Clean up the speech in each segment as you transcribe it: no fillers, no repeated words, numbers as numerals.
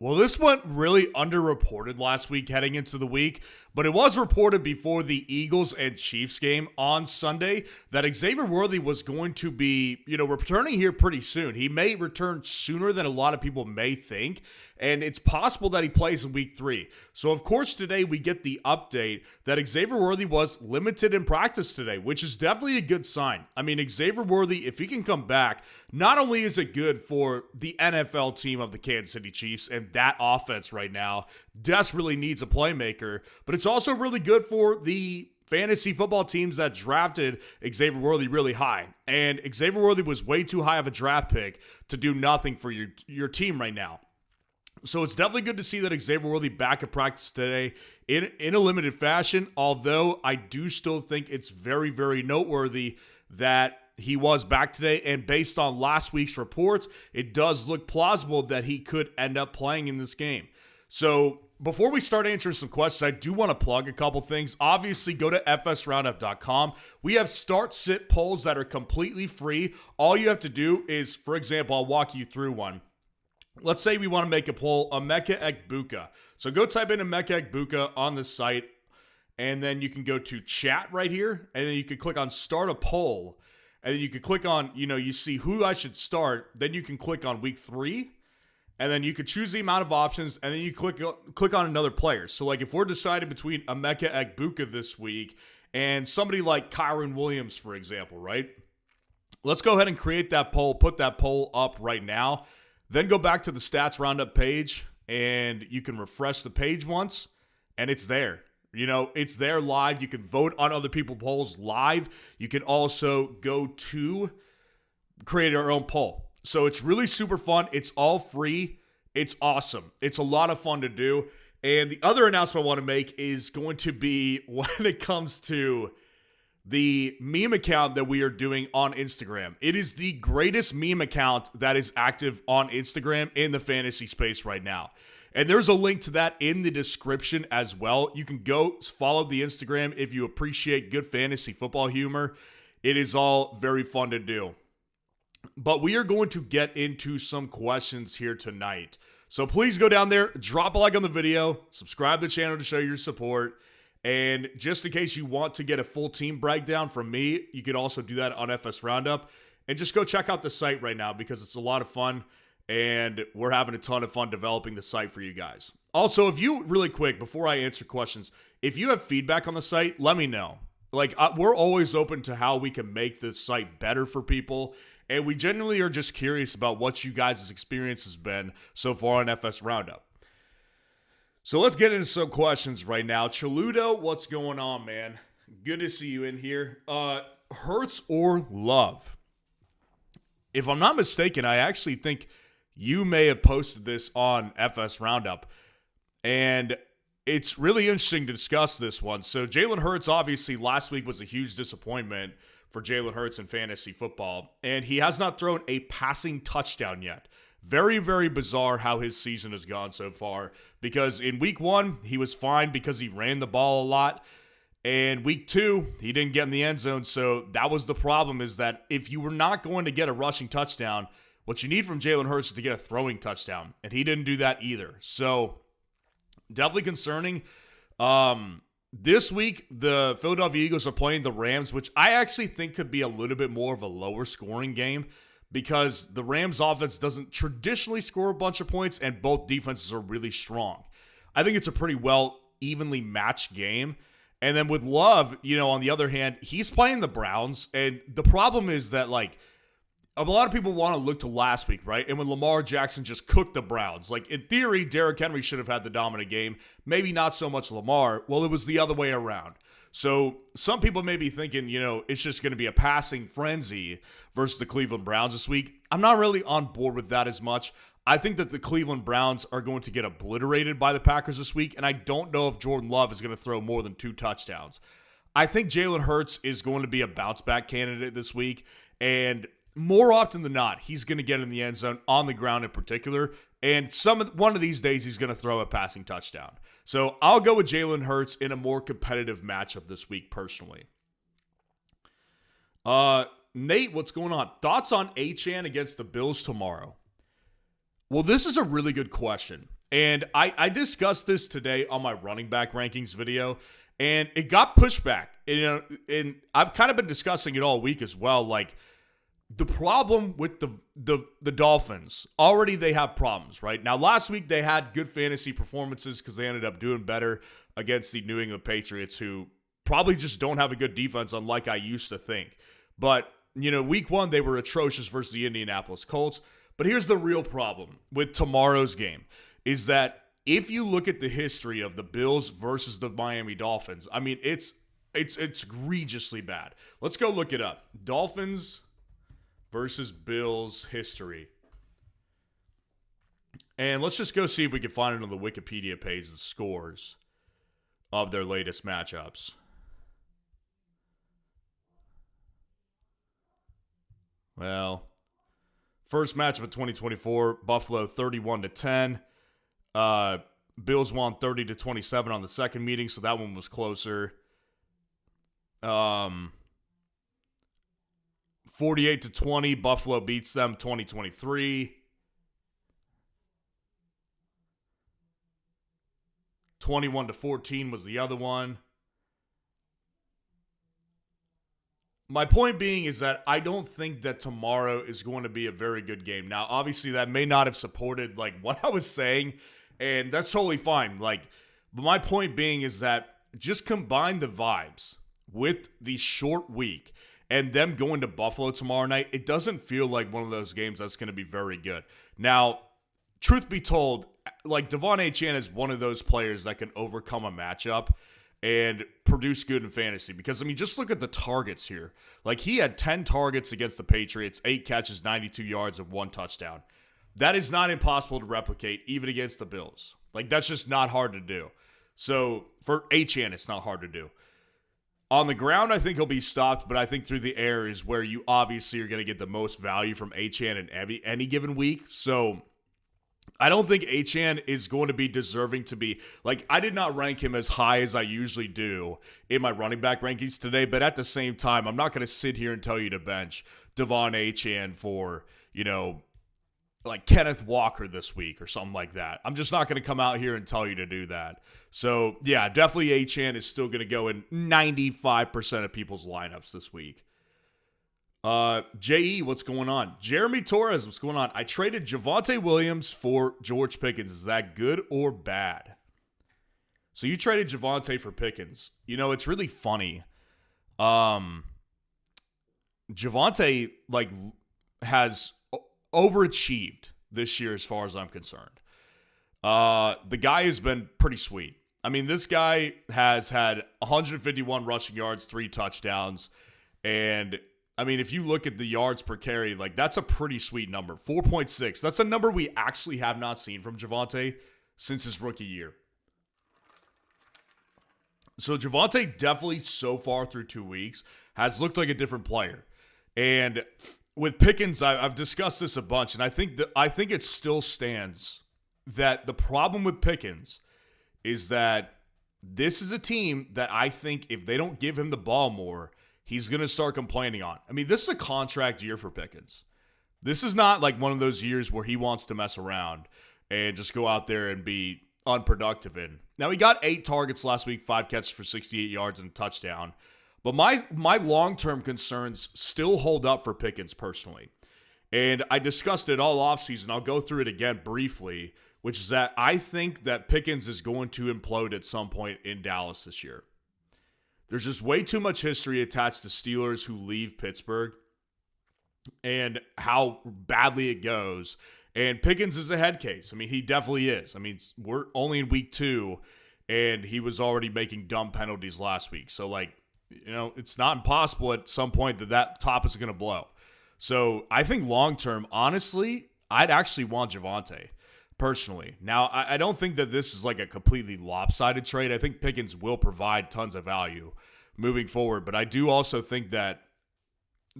Well, this went really underreported last week heading into the week, but it was reported before the Eagles and Chiefs game on Sunday that Xavier Worthy was going to be, returning here pretty soon. He may return sooner than a lot of people may think, and it's possible that he plays in week 3. So, of course, today we get the update that Xavier Worthy was limited in practice today, which is definitely a good sign. I mean, Xavier Worthy, if he can come back, not only is it good for the NFL team of the Kansas City Chiefs and that offense right now desperately needs a playmaker, but it's also really good for the fantasy football teams that drafted Xavier Worthy really high. And Xavier Worthy was way too high of a draft pick to do nothing for your team right now. So it's definitely good to see that Xavier Worthy back at practice today in a limited fashion, although I do still think it's very, very noteworthy that he was back today, and based on last week's reports, it does look plausible that he could end up playing in this game. So before we start answering some questions, I do want to plug a couple things. Obviously, go to fsroundup.com. We have start-sit polls that are completely free. All you have to do is, for example, I'll walk you through one. Let's say we want to make a poll, Emeka Egbuka. So go type in Emeka Egbuka on the site, and then you can go to chat right here, and then you can click on start a poll. And then you can click on, you see who I should start. Then you can click on week 3. And then you can choose the amount of options. And then you click on another player. So, like, if we're deciding between Emeka Egbuka this week and somebody like Kyron Williams, for example, right? Let's go ahead and create that poll. Put that poll up right now. Then go back to the Stats Roundup page. And you can refresh the page once. And it's there. It's there live. You can vote on other people's polls live. You can also go to create our own poll. So it's really super fun. It's all free. It's awesome. It's a lot of fun to do. And the other announcement I want to make is going to be when it comes to the meme account that we are doing on Instagram. It is the greatest meme account that is active on Instagram in the fantasy space right now. And there's a link to that in the description as well. You can go follow the Instagram if you appreciate good fantasy football humor. It is all very fun to do. But we are going to get into some questions here tonight. So please go down there, drop a like on the video, subscribe to the channel to show your support. And just in case you want to get a full team breakdown from me, you could also do that on FS Roundup. And just go check out the site right now because it's a lot of fun. And we're having a ton of fun developing the site for you guys. Also, if you, really quick, before I answer questions, if you have feedback on the site, let me know. We're always open to how we can make the site better for people. And we genuinely are just curious about what you guys' experience has been so far on FS Roundup. So let's get into some questions right now. Chaludo, what's going on, man? Good to see you in here. Hurts or Love? If I'm not mistaken, I actually think you may have posted this on FS Roundup, and it's really interesting to discuss this one. So Jalen Hurts, obviously, last week was a huge disappointment for Jalen Hurts in fantasy football, and he has not thrown a passing touchdown yet. Very, very bizarre how his season has gone so far, because in week 1, he was fine because he ran the ball a lot, and week 2, he didn't get in the end zone, so that was the problem, is that if you were not going to get a rushing touchdown, what you need from Jalen Hurts is to get a throwing touchdown, and he didn't do that either. So, definitely concerning. This week, the Philadelphia Eagles are playing the Rams, which I actually think could be a little bit more of a lower scoring game because the Rams offense doesn't traditionally score a bunch of points, and both defenses are really strong. I think it's a pretty well evenly matched game. And then with Love, on the other hand, he's playing the Browns, and the problem is that, a lot of people want to look to last week, right? And when Lamar Jackson just cooked the Browns. In theory, Derrick Henry should have had the dominant game. Maybe not so much Lamar. Well, it was the other way around. So some people may be thinking, it's just going to be a passing frenzy versus the Cleveland Browns this week. I'm not really on board with that as much. I think that the Cleveland Browns are going to get obliterated by the Packers this week, and I don't know if Jordan Love is going to throw more than 2 touchdowns. I think Jalen Hurts is going to be a bounce-back candidate this week, and more often than not, he's going to get in the end zone on the ground in particular, and one of these days he's going to throw a passing touchdown. So I'll go with Jalen Hurts in a more competitive matchup this week personally. Nate, what's going on? Thoughts on Achane against the Bills tomorrow? Well, this is a really good question. And I discussed this today on my running back rankings video, and it got pushed back. And I've kind of been discussing it all week as well. Like, the problem with the Dolphins, already they have problems, right? Now, last week they had good fantasy performances because they ended up doing better against the New England Patriots, who probably just don't have a good defense, unlike I used to think. But, week one, they were atrocious versus the Indianapolis Colts. But here's the real problem with tomorrow's game, is that if you look at the history of the Bills versus the Miami Dolphins, I mean, it's egregiously bad. Let's go look it up. Dolphins versus Bills history. And let's just go see if we can find it on the Wikipedia page, the scores of their latest matchups. Well, first matchup of 2024, Buffalo 31-10. Bills won 30-27 on the second meeting, so that one was closer. 48-20, Buffalo beats them 2023. 21-14 was the other one. My point being is that I don't think that tomorrow is going to be a very good game. Now, obviously, that may not have supported what I was saying, and that's totally fine. But my point being is that just combine the vibes with the short week and them going to Buffalo tomorrow night. It doesn't feel like one of those games that's going to be very good. Now, truth be told, Javonte Achane is one of those players that can overcome a matchup and produce good in fantasy. Because, just look at the targets here. He had 10 targets against the Patriots, 8 catches, 92 yards, and 1 touchdown. That is not impossible to replicate, even against the Bills. That's just not hard to do. So, for Achane, it's not hard to do. On the ground, I think he'll be stopped, but I think through the air is where you obviously are going to get the most value from Achane in any given week. So, I don't think Achane is going to be deserving to be, I did not rank him as high as I usually do in my running back rankings today, but at the same time, I'm not going to sit here and tell you to bench Devon Achane for, Kenneth Walker this week or something like that. I'm just not going to come out here and tell you to do that. So, yeah, definitely Achane is still going to go in 95% of people's lineups this week. JE, what's going on? Jeremy Torres, what's going on? I traded Javonte Williams for George Pickens. Is that good or bad? So you traded Javonte for Pickens. It's really funny. Javonte, has overachieved this year as far as I'm concerned. The guy has been pretty sweet. This guy has had 151 rushing yards, 3 touchdowns, and if you look at the yards per carry, that's a pretty sweet number. 4.6. That's a number we actually have not seen from Javonte since his rookie year. So Javonte definitely so far through 2 weeks has looked like a different player. And with Pickens, I've discussed this a bunch, and I think it still stands that the problem with Pickens is that this is a team that I think if they don't give him the ball more, he's going to start complaining on. This is a contract year for Pickens. This is not one of those years where he wants to mess around and just go out there and be unproductive in. Now, he got 8 targets last week, 5 catches for 68 yards and a touchdown. But my long-term concerns still hold up for Pickens personally. And I discussed it all offseason. I'll go through it again briefly, which is that I think that Pickens is going to implode at some point in Dallas this year. There's just way too much history attached to Steelers who leave Pittsburgh and how badly it goes. And Pickens is a head case. He definitely is. We're only in week 2, and he was already making dumb penalties last week. So, it's not impossible at some point that top is going to blow. So, I think long-term, honestly, I'd actually want Javonte. Personally. Now, I don't think that this is a completely lopsided trade. I think Pickens will provide tons of value moving forward, but I do also think that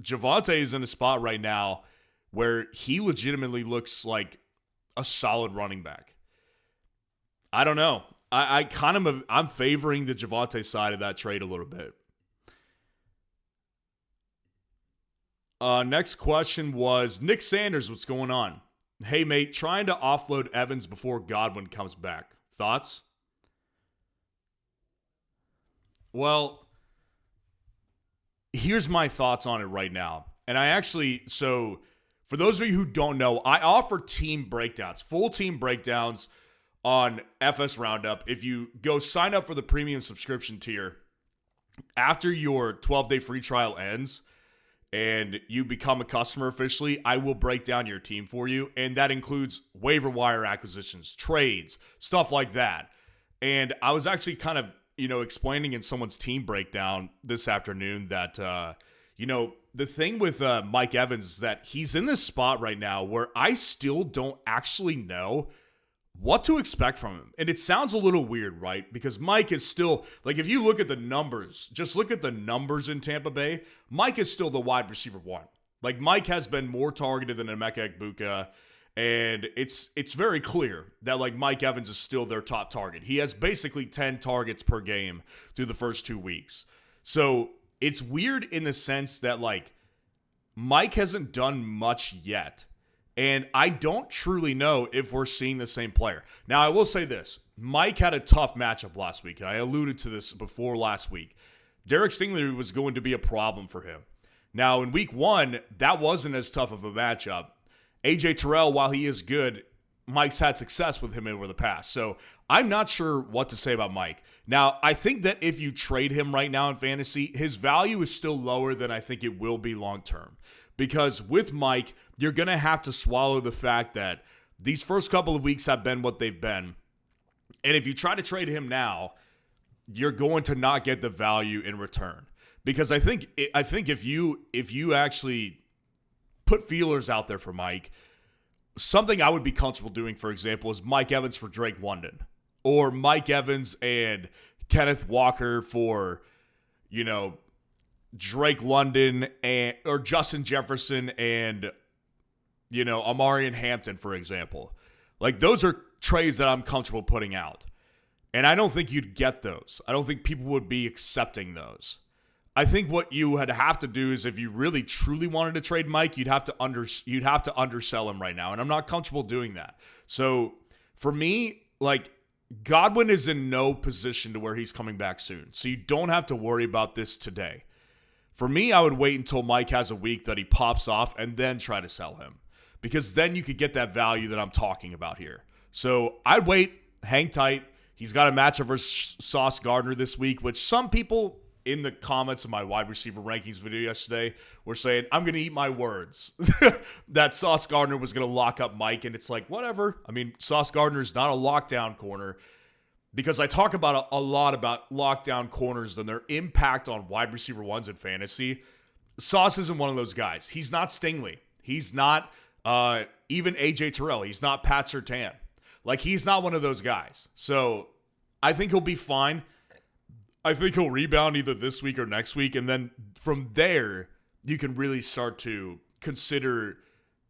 Javonte is in a spot right now where he legitimately looks like a solid running back. I don't know. I'm favoring the Javonte side of that trade a little bit. Next question was Nick Sanders, what's going on? Hey, mate, trying to offload Evans before Godwin comes back. Thoughts? Well, here's my thoughts on it right now. And so for those of you who don't know, I offer team breakdowns, full team breakdowns on FS Roundup. If you go sign up for the premium subscription tier, after your 12-day free trial ends and you become a customer officially, I will break down your team for you. And that includes waiver wire acquisitions, trades, stuff like that. And I was actually kind of, explaining in someone's team breakdown this afternoon that, the thing with Mike Evans is that he's in this spot right now where I still don't actually know what to expect from him. And it sounds a little weird, right? Because Mike is still, if you look at the numbers, just look at the numbers in Tampa Bay, Mike is still the wide receiver one. Mike has been more targeted than Emeka Egbuka, and it's very clear that, Mike Evans is still their top target. He has basically 10 targets per game through the first 2 weeks. So it's weird in the sense that, Mike hasn't done much yet. And I don't truly know if we're seeing the same player. Now, I will say this. Mike had a tough matchup last week, and I alluded to this before last week. Derek Stingley was going to be a problem for him. Now, in week 1, that wasn't as tough of a matchup. A.J. Terrell, while he is good, Mike's had success with him over the past. So I'm not sure what to say about Mike. Now, I think that if you trade him right now in fantasy, his value is still lower than I think it will be long term. Because with Mike, you're going to have to swallow the fact that these first couple of weeks have been what they've been. And if you try to trade him now, you're going to not get the value in return. Because I think if you actually put feelers out there for Mike, something I would be comfortable doing, for example, is Mike Evans for Drake London. Or Mike Evans and Kenneth Walker for, Drake London or Justin Jefferson and, Amarian Hampton, for example. Those are trades that I'm comfortable putting out. And I don't think you'd get those. I don't think people would be accepting those. I think what you would have to do is if you really truly wanted to trade Mike, you'd have to undersell him right now. And I'm not comfortable doing that. So for me, Godwin is in no position to where he's coming back soon. So you don't have to worry about this today. For me, I would wait until Mike has a week that he pops off and then try to sell him. Because then you could get that value that I'm talking about here. So I'd wait, hang tight. He's got a matchup versus Sauce Gardner this week, which some people in the comments of my wide receiver rankings video yesterday were saying, I'm going to eat my words that Sauce Gardner was going to lock up Mike. And it's whatever. I mean, Sauce Gardner is not a lockdown corner. Because I talk about a lot about lockdown corners and their impact on wide receiver ones in fantasy. Sauce isn't one of those guys. He's not Stingley. He's not even A.J. Terrell. He's not Pat Surtain. He's not one of those guys. So I think he'll be fine. I think he'll rebound either this week or next week. And then from there, you can really start to consider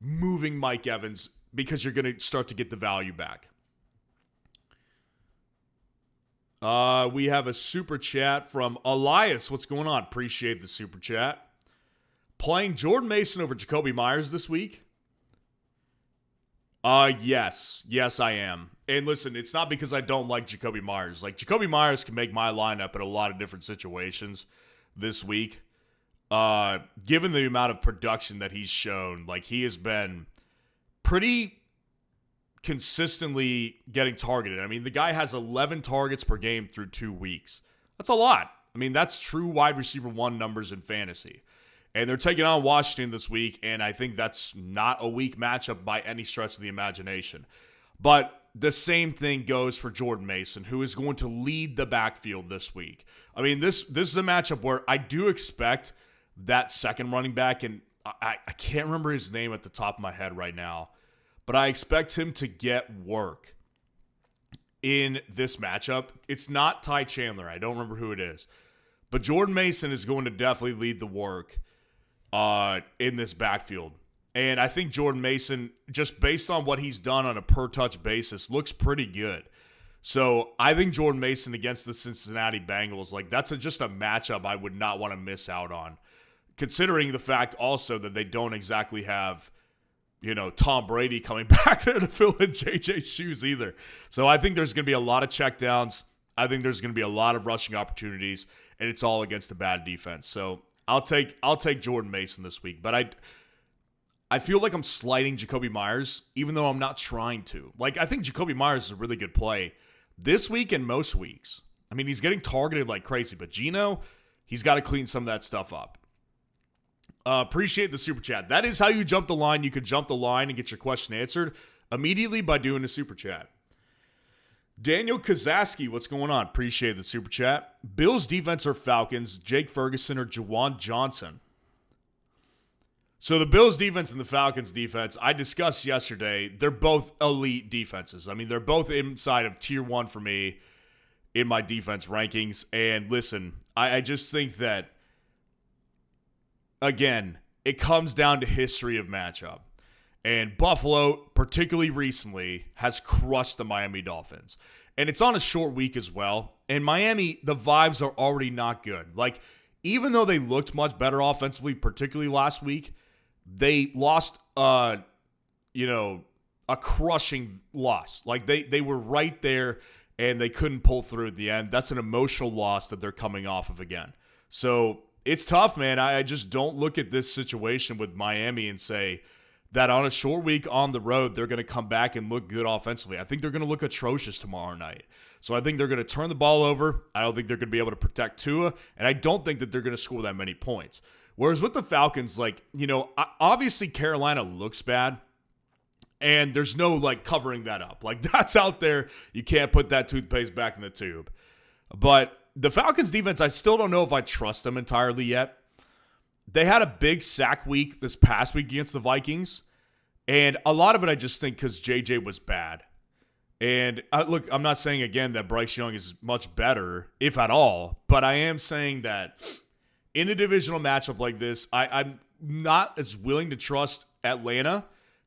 moving Mike Evans because you're going to start to get the value back. We have a super chat from Elias. What's going on? Appreciate the super chat. Playing Jordan Mason over Jacoby Myers this week? Yes. Yes, I am. And listen, it's not because I don't like Jacoby Myers. Jacoby Myers can make my lineup in a lot of different situations this week. Given the amount of production that he's shown, he has been pretty consistently getting targeted. I mean, the guy has 11 targets per game through 2 weeks. That's a lot. I mean, that's true wide receiver one numbers in fantasy. And they're taking on Washington this week, and I think that's not a weak matchup by any stretch of the imagination. But the same thing goes for Jordan Mason, who is going to lead the backfield this week. I mean, this is a matchup where I do expect that second running back, and I can't remember his name at the top of my head right now, but I expect him to get work in this matchup. It's not Ty Chandler. I don't remember who it is. But Jordan Mason is going to definitely lead the work in this backfield. And I think Jordan Mason, just based on what he's done on a per-touch basis, looks pretty good. So I think Jordan Mason against the Cincinnati Bengals, that's just a matchup I would not want to miss out on. Considering the fact also that they don't exactly have Tom Brady coming back there to fill in JJ's shoes either. So I think there's going to be a lot of checkdowns. I think there's going to be a lot of rushing opportunities, and it's all against a bad defense. So I'll take Jordan Mason this week, but I feel like I'm slighting Jacoby Myers, even though I'm not trying to. Like, I think Jacoby Myers is a really good play this week and most weeks. I mean, he's getting targeted like crazy, but Geno, he's got to clean some of that stuff up. Appreciate the super chat. That is how you jump the line. You can jump the line and get your question answered immediately by doing a super chat. Daniel Kazaski, what's going on? Appreciate the super chat. Bills defense or Falcons, Jake Ferguson or Juwan Johnson? So the Bills defense and the Falcons defense, I discussed yesterday, they're both elite defenses. I mean, they're both inside of tier 1 for me in my defense rankings. And listen, I just think that, again, it comes down to history of matchup. And Buffalo, particularly recently, has crushed the Miami Dolphins. And it's on a short week as well. And Miami, the vibes are already not good. Like, even though they looked much better offensively, particularly last week, they lost, a crushing loss. Like, they were right there, and they couldn't pull through at the end. That's an emotional loss that they're coming off of again. So it's tough, man. I just don't look at this situation with Miami and say that on a short week on the road, they're going to come back and look good offensively. I think they're going to look atrocious tomorrow night. So I think they're going to turn the ball over. I don't think they're going to be able to protect Tua, and I don't think that they're going to score that many points. Whereas with the Falcons, obviously Carolina looks bad, and there's no, covering that up. Like, that's out there. You can't put that toothpaste back in the tube. But the Falcons defense, I still don't know if I trust them entirely yet. They had a big sack week this past week against the Vikings, and a lot of it I just think because JJ was bad. And look, I'm not saying, again, that Bryce Young is much better, if at all, but I am saying that in a divisional matchup like this, I'm not as willing to trust Atlanta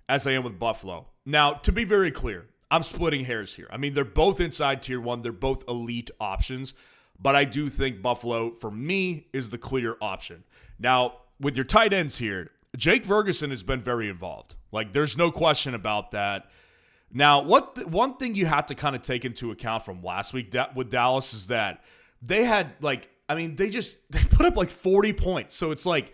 as I am with Buffalo. Now, to be very clear, I'm splitting hairs here. I mean, they're both inside tier 1. They're both elite options, but I do think Buffalo, for me, is the clear option. Now, with your tight ends here, Jake Ferguson has been very involved. Like, there's no question about that. Now, one thing you have to kind of take into account from last week with Dallas is that they had, they put up 40 points. So it's like,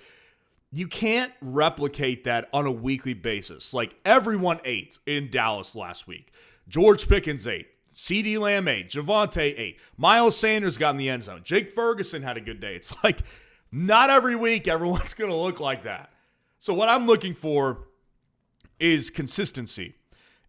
you can't replicate that on a weekly basis. Like, everyone ate in Dallas last week. George Pickens ate. CeeDee Lamb ate. Javonte ate. Miles Sanders got in the end zone. Jake Ferguson had a good day. It's like, not every week everyone's going to look like that. So what I'm looking for is consistency.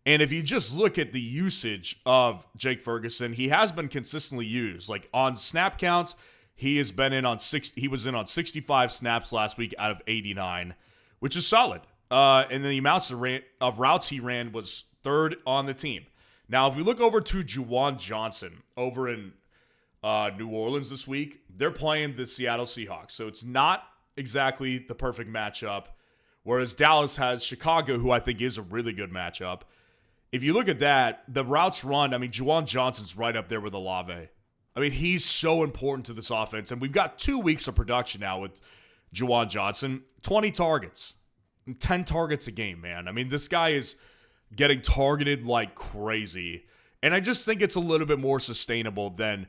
And if you just look at the usage of Jake Ferguson, he has been consistently used. Like, on snap counts, he was in on 65 snaps last week out of 89, which is solid. And the amounts of routes he ran was third on the team. Now, if we look over to Juwan Johnson over in New Orleans this week, they're playing the Seattle Seahawks. So it's not exactly the perfect matchup, whereas Dallas has Chicago, who I think is a really good matchup. If you look at that, the routes run, I mean, Juwan Johnson's right up there with Olave. I mean, he's so important to this offense. And we've got 2 weeks of production now with Juwan Johnson. 20 targets. 10 targets a game, man. I mean, this guy is getting targeted like crazy. And I just think it's a little bit more sustainable than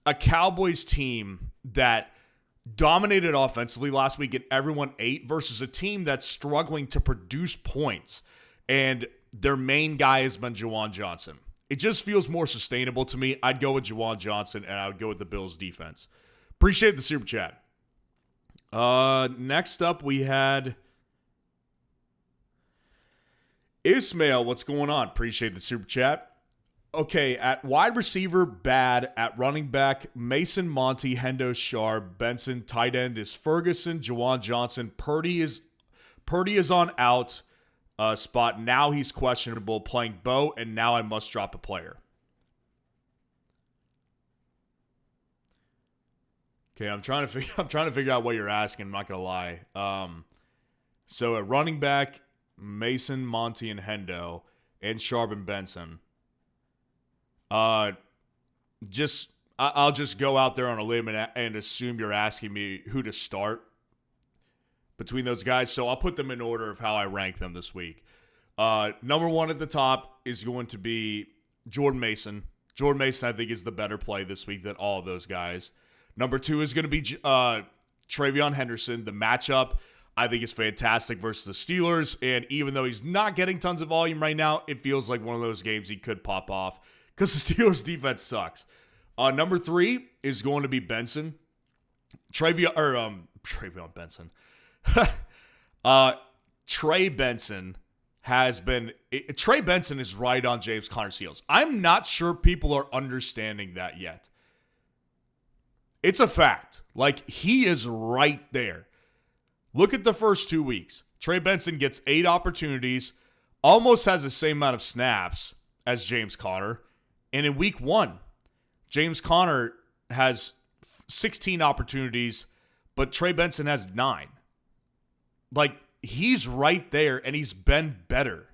a Cowboys team that dominated offensively last week and everyone ate versus a team that's struggling to produce points. And their main guy has been Juwan Johnson. It just feels more sustainable to me. I'd go with Juwan Johnson, and I would go with the Bills' defense. Appreciate the super chat. Next up, we had Ismail. What's going on? Appreciate the super chat. Okay, at wide receiver, bad. At running back, Mason, Monty, Hendo, Sharp, Benson. Tight end is Ferguson, Juwan Johnson. Purdy is on out spot. Now he's questionable, playing Bo, and now I must drop a player. Okay, I'm trying to figure out what you're asking. I'm not gonna lie. So at running back, Mason, Monty, and Hendo, and Sharp and Benson. I'll just go out there on a limb and assume you're asking me who to start between those guys. So I'll put them in order of how I rank them this week. Number one at the top is going to be Jordan Mason. Jordan Mason, I think, is the better play this week than all of those guys. Number two is going to be Travion Henderson. The matchup, I think, is fantastic versus the Steelers. And even though he's not getting tons of volume right now, it feels like one of those games he could pop off because the Steelers' defense sucks. Number three is going to be Benson. Travion Benson. Trey Benson has been... Trey Benson is right on James Conner's heels. I'm not sure people are understanding that yet. It's a fact. Like, he is right there. Look at the first 2 weeks. Trey Benson gets 8 opportunities, almost has the same amount of snaps as James Conner. And in week 1, James Conner has 16 opportunities, but Trey Benson has 9. Like, he's right there, and he's been better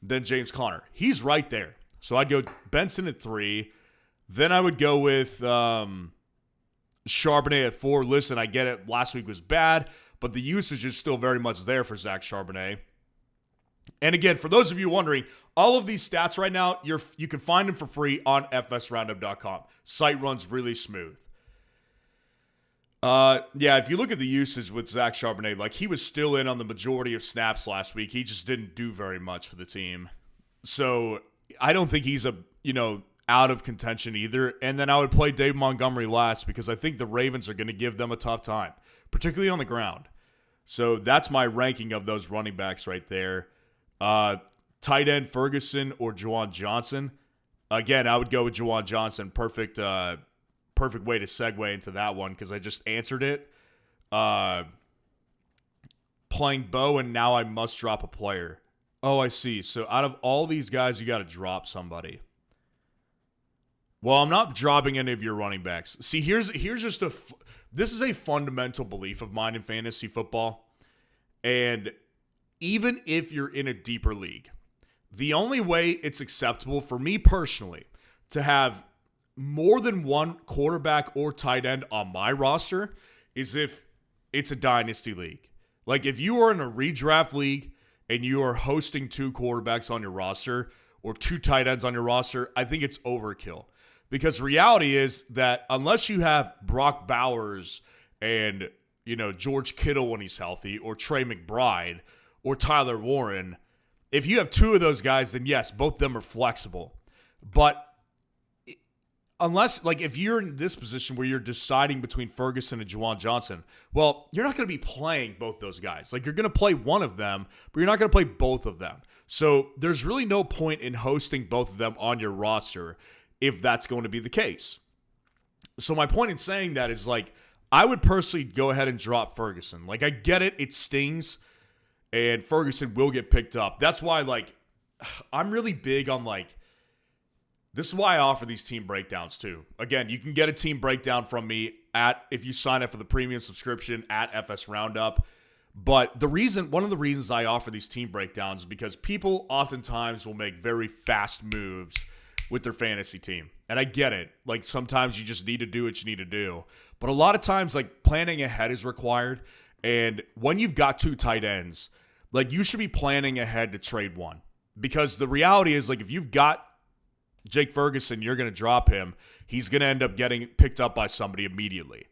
than James Conner. He's right there. So I'd go Benson at 3. Then I would go with Charbonnet at 4. Listen, I get it. Last week was bad, but the usage is still very much there for Zach Charbonnet. And again, for those of you wondering, all of these stats right now, you can find them for free on fsroundup.com. Site runs really smooth. If you look at the usage with Zach Charbonnet, like, he was still in on the majority of snaps last week. He just didn't do very much for the team. So I don't think he's out of contention either. And then I would play Dave Montgomery last because I think the Ravens are going to give them a tough time, particularly on the ground. So that's my ranking of those running backs right there. Tight end Ferguson or Juwan Johnson. Again, I would go with Juwan Johnson. Perfect way to segue into that one because I just answered it. Playing Bo, and now I must drop a player. Oh, I see. So out of all these guys, you got to drop somebody. Well, I'm not dropping any of your running backs. See, here's just this is a fundamental belief of mine in fantasy football. And even if you're in a deeper league, the only way it's acceptable for me personally to have more than one quarterback or tight end on my roster is if it's a dynasty league. Like, if you are in a redraft league and you are hosting 2 quarterbacks on your roster or 2 tight ends on your roster, I think it's overkill. Because reality is that unless you have Brock Bowers and, George Kittle when he's healthy, or Trey McBride, or Tyler Warren, if you have 2 of those guys, then yes, both of them are flexible. But unless, if you're in this position where you're deciding between Ferguson and Juwan Johnson, well, you're not going to be playing both those guys. Like, you're going to play one of them, but you're not going to play both of them. So there's really no point in hosting both of them on your roster if that's going to be the case. So my point in saying that is, I would personally go ahead and drop Ferguson. Like, I get it. It stings. And Ferguson will get picked up. That's why, I'm really big on, this is why I offer these team breakdowns too. Again, you can get a team breakdown from me if you sign up for the premium subscription at FS Roundup. But one of the reasons I offer these team breakdowns is because people oftentimes will make very fast moves with their fantasy team. And I get it. Sometimes you just need to do what you need to do. But a lot of times, planning ahead is required. And when you've got 2 tight ends, you should be planning ahead to trade one. Because the reality is, if you've got Jake Ferguson, you're going to drop him. He's going to end up getting picked up by somebody immediately.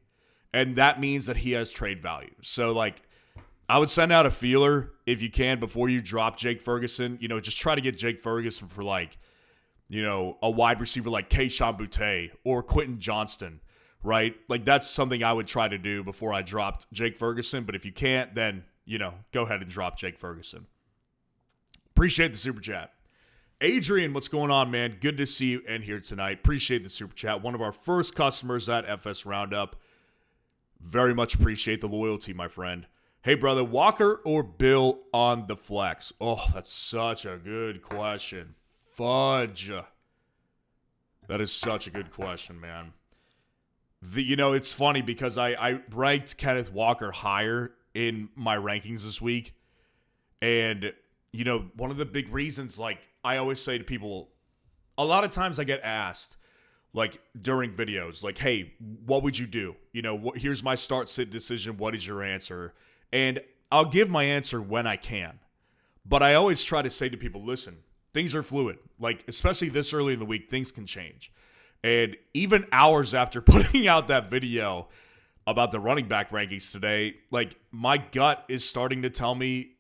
And that means that he has trade value. So, I would send out a feeler if you can before you drop Jake Ferguson. Just try to get Jake Ferguson for, a wide receiver like Keyshawn Boutte or Quentin Johnston, right? That's something I would try to do before I dropped Jake Ferguson. But if you can't, then, go ahead and drop Jake Ferguson. Appreciate the super chat. Adrian, what's going on, man? Good to see you in here tonight. Appreciate the super chat. One of our first customers at FS Roundup. Very much appreciate the loyalty, my friend. Hey, brother, Walker or Bill on the flex? Oh, that's such a good question. Fudge. That is such a good question, man. It's funny because I ranked Kenneth Walker higher in my rankings this week. And, one of the big reasons, I always say to people, a lot of times I get asked, during videos, hey, what would you do? Here's my start-sit decision. What is your answer? And I'll give my answer when I can. But I always try to say to people, listen, things are fluid. Like, especially this early in the week, things can change. And even hours after putting out that video about the running back rankings today, like, my gut is starting to tell me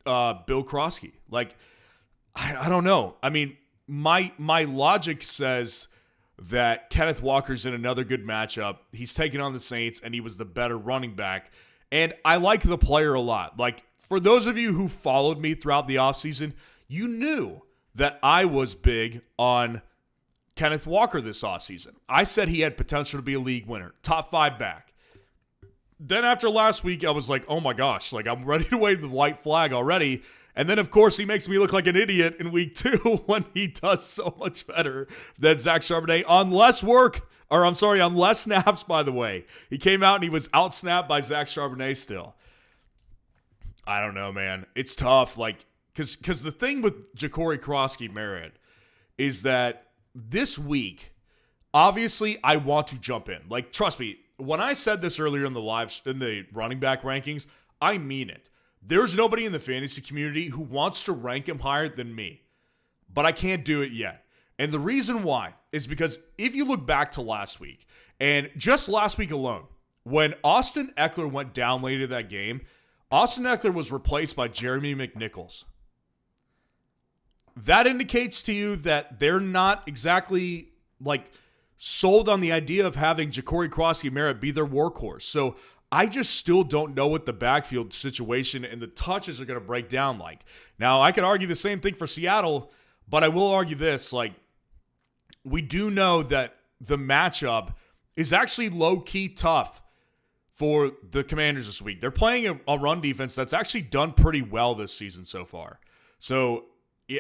Bill Krosky. Like, I don't know. I mean, my logic says that Kenneth Walker's in another good matchup. He's taking on the Saints, and he was the better running back. And I like the player a lot. Like, for those of you who followed me throughout the offseason, you knew that I was big on Kenneth Walker this offseason. I said he had potential to be a league winner, top 5 back. Then after last week, I was like, oh my gosh, like, I'm ready to wave the white flag already. And then, of course, he makes me look like an idiot in week 2 when he does so much better than Zach Charbonnet on less snaps, by the way. He came out and he was out-snapped by Zach Charbonnet still. I don't know, man. It's tough, like, because the thing with Ja'Cory Krosky-Merritt is that this week, obviously, I want to jump in. Like, trust me, when I said this earlier in the running back rankings, I mean it. There's nobody in the fantasy community who wants to rank him higher than me, but I can't do it yet. And the reason why is because if you look back to last week, and just last week alone, when Austin Eckler went down late in that game, Austin Eckler was replaced by Jeremy McNichols. That indicates to you that they're not exactly, like, sold on the idea of having Ja'Cory Krosky-Merritt be their workhorse. So I just still don't know what the backfield situation and the touches are going to break down like. Now, I could argue the same thing for Seattle, but I will argue this. Like, we do know that the matchup is actually low-key tough for the Commanders this week. They're playing a run defense that's actually done pretty well this season so far. So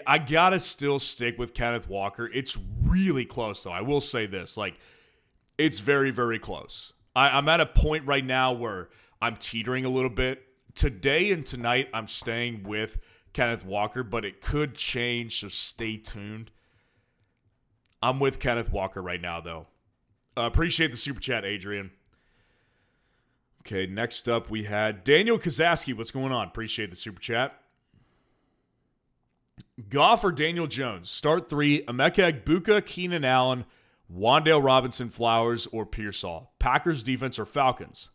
I got to still stick with Kenneth Walker. It's really close, though. I will say this. Like, it's very, very close. I'm at a point right now where I'm teetering a little bit. Today and tonight, I'm staying with Kenneth Walker, but it could change, so stay tuned. I'm with Kenneth Walker right now, though. Appreciate the super chat, Adrian. Okay, next up we had Daniel Kazaski. What's going on? Appreciate the super chat. Goff or Daniel Jones? Start 3, Emeka Egbuka, Keenan Allen, Wan'Dale Robinson, Flowers, or Pearsall. Packers defense or Falcons?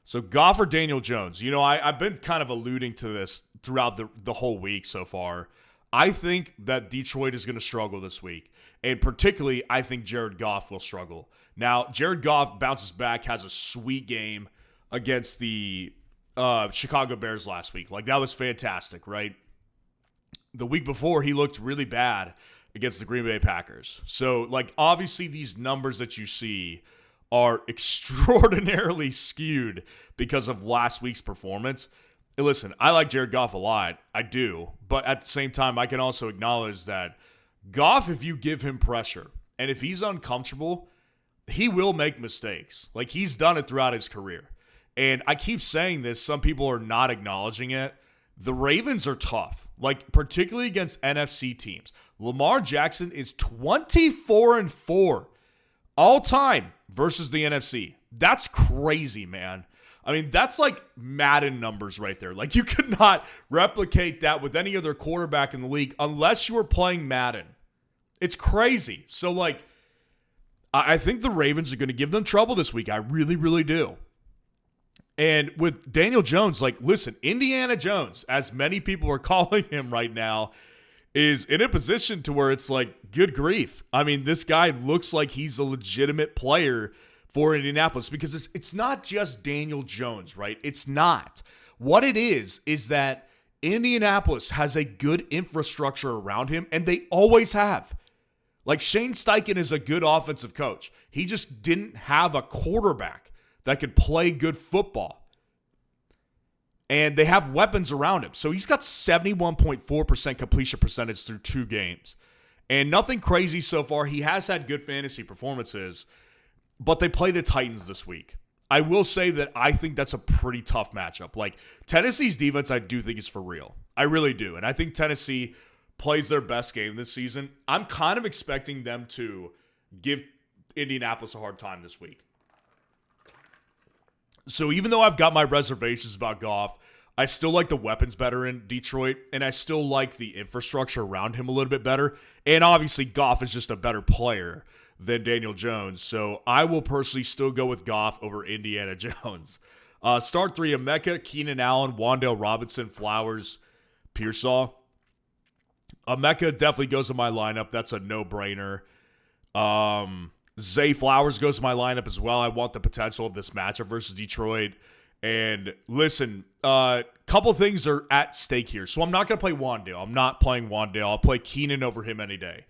So Goff or Daniel Jones? You know, I've been kind of alluding to this throughout the whole week so far. I think that Detroit is going to struggle this week. And particularly, I think Jared Goff will struggle. Now, Jared Goff bounces back, has a sweet game against the Chicago Bears last week. Like, that was fantastic, right? The week before, he looked really bad against the Green Bay Packers. So, like, obviously these numbers that you see are extraordinarily skewed because of last week's performance. And listen, I like Jared Goff a lot. I do. But at the same time, I can also acknowledge that Goff, if you give him pressure, and if he's uncomfortable, he will make mistakes. Like, he's done it throughout his career. And I keep saying this. Some people are not acknowledging it. The Ravens are tough, like, particularly against NFC teams. Lamar Jackson is 24-4 all time versus the NFC. That's crazy, man. I mean, that's like Madden numbers right there. Like, you could not replicate that with any other quarterback in the league unless you were playing Madden. It's crazy. So, like, I think the Ravens are going to give them trouble this week. I really, really do. And with Daniel Jones, like, listen, Indiana Jones, as many people are calling him right now, is in a position to where it's like, good grief. I mean, this guy looks like he's a legitimate player for Indianapolis because it's not just Daniel Jones, right? It's not. What it is that Indianapolis has a good infrastructure around him, and they always have. Like, Shane Steichen is a good offensive coach. He just didn't have a quarterback that could play good football. And they have weapons around him. So he's got 71.4% completion percentage through 2 games. And nothing crazy so far. He has had good fantasy performances, but they play the Titans this week. I will say that I think that's a pretty tough matchup. Like, Tennessee's defense, I do think is for real. I really do. And I think Tennessee plays their best game this season. I'm kind of expecting them to give Indianapolis a hard time this week. So even though I've got my reservations about Goff, I still like the weapons better in Detroit, and I still like the infrastructure around him a little bit better. And obviously, Goff is just a better player than Daniel Jones. So I will personally still go with Goff over Indiana Jones. Start three: Emeka, Keenan Allen, Wan'Dale Robinson, Flowers, Pearsall. Emeka definitely goes in my lineup. That's a no-brainer. Zay Flowers goes in my lineup as well. I want the potential of this matchup versus Detroit. And listen, couple things are at stake here. So I'm not going to play Wan'Dale. I'm not playing Wan'Dale. I'll play Keenan over him any day.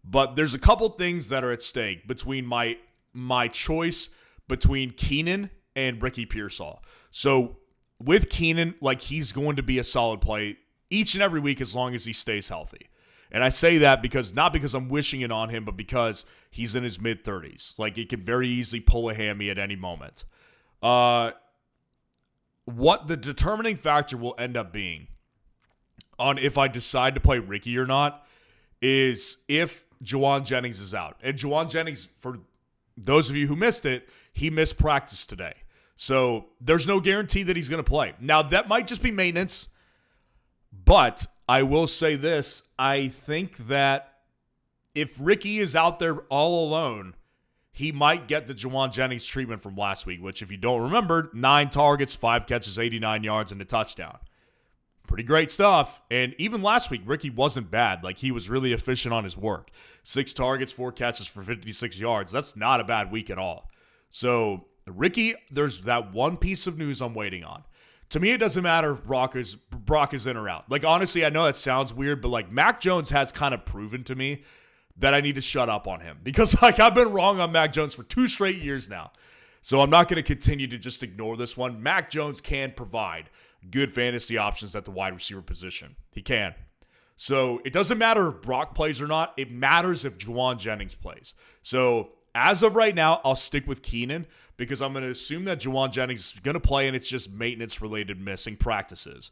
But there's a couple things that are at stake between my choice between Keenan and Ricky Pearsall. So with Keenan, like, he's going to be a solid play each and every week as long as he stays healthy. And I say that not because I'm wishing it on him, but because he's in his mid-30s. Like, he could very easily pull a hammy at any moment. What the determining factor will end up being on if I decide to play Ricky or not is if Juwan Jennings is out. And Juwan Jennings, for those of you who missed it, he missed practice today. So there's no guarantee that he's going to play. Now, that might just be maintenance, but I will say this. I think that if Ricky is out there all alone, he might get the Juwan Jennings treatment from last week, which, if you don't remember, 9 targets, 5 catches, 89 yards, and a touchdown. Pretty great stuff. And even last week, Ricky wasn't bad. Like, he was really efficient on his work. 6 targets, 4 catches for 56 yards. That's not a bad week at all. So, Ricky, there's that one piece of news I'm waiting on. To me, it doesn't matter if Brock is in or out. Like, honestly, I know that sounds weird, but, like, Mac Jones has kind of proven to me that I need to shut up on him. Because, like, I've been wrong on Mac Jones for 2 straight years now. So I'm not going to continue to just ignore this one. Mac Jones can provide good fantasy options at the wide receiver position. He can. So it doesn't matter if Brock plays or not. It matters if Juwan Jennings plays. So as of right now, I'll stick with Keenan because I'm going to assume that Juwan Jennings is going to play and it's just maintenance-related missing practices.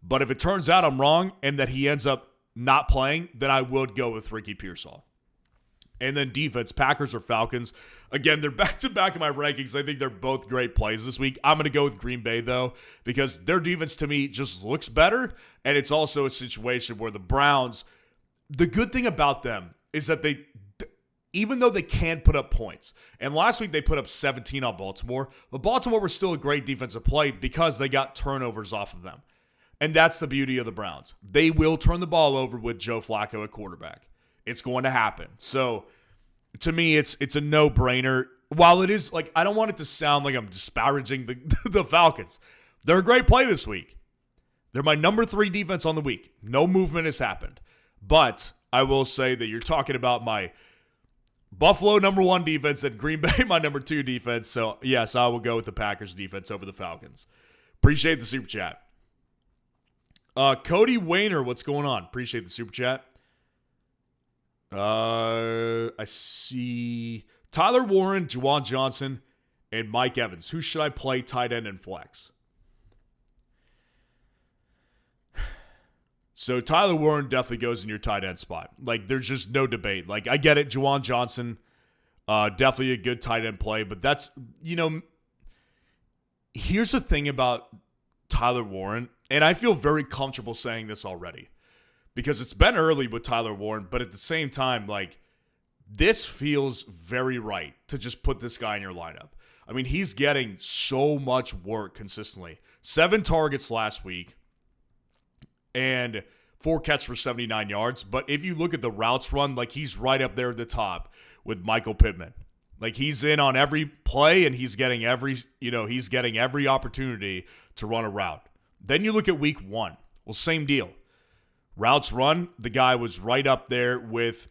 But if it turns out I'm wrong and that he ends up not playing, then I would go with Ricky Pearsall. And then defense, Packers or Falcons. Again, they're back-to-back in my rankings. I think they're both great plays this week. I'm going to go with Green Bay, though, because their defense, to me, just looks better. And it's also a situation where the Browns, the good thing about them is that even though they can put up points, and last week they put up 17 on Baltimore, but Baltimore was still a great defensive play because they got turnovers off of them. And that's the beauty of the Browns. They will turn the ball over with Joe Flacco at quarterback. It's going to happen. So, to me, it's a no-brainer. While it is, like, I don't want it to sound like I'm disparaging the Falcons. They're a great play this week. They're my number 3 defense on the week. No movement has happened. But I will say that you're talking about my Buffalo number 1 defense and Green Bay my number 2 defense. So, yes, I will go with the Packers defense over the Falcons. Appreciate the super chat. Cody Wayner, what's going on? Appreciate the super chat. I see Tyler Warren, Juwan Johnson, and Mike Evans. Who should I play tight end and flex? So Tyler Warren definitely goes in your tight end spot. Like, there's just no debate. Like, I get it. Juwan Johnson, definitely a good tight end play. But that's, here's the thing about Tyler Warren. And I feel very comfortable saying this already. Because it's been early with Tyler Warren, but at the same time, like, this feels very right to just put this guy in your lineup. I mean, he's getting so much work consistently. 7 targets last week and 4 catches for 79 yards. But if you look at the routes run, like, he's right up there at the top with Michael Pittman. Like, he's in on every play and he's getting every opportunity to run a route. Then you look at week 1. Well, same deal. Routes run, the guy was right up there with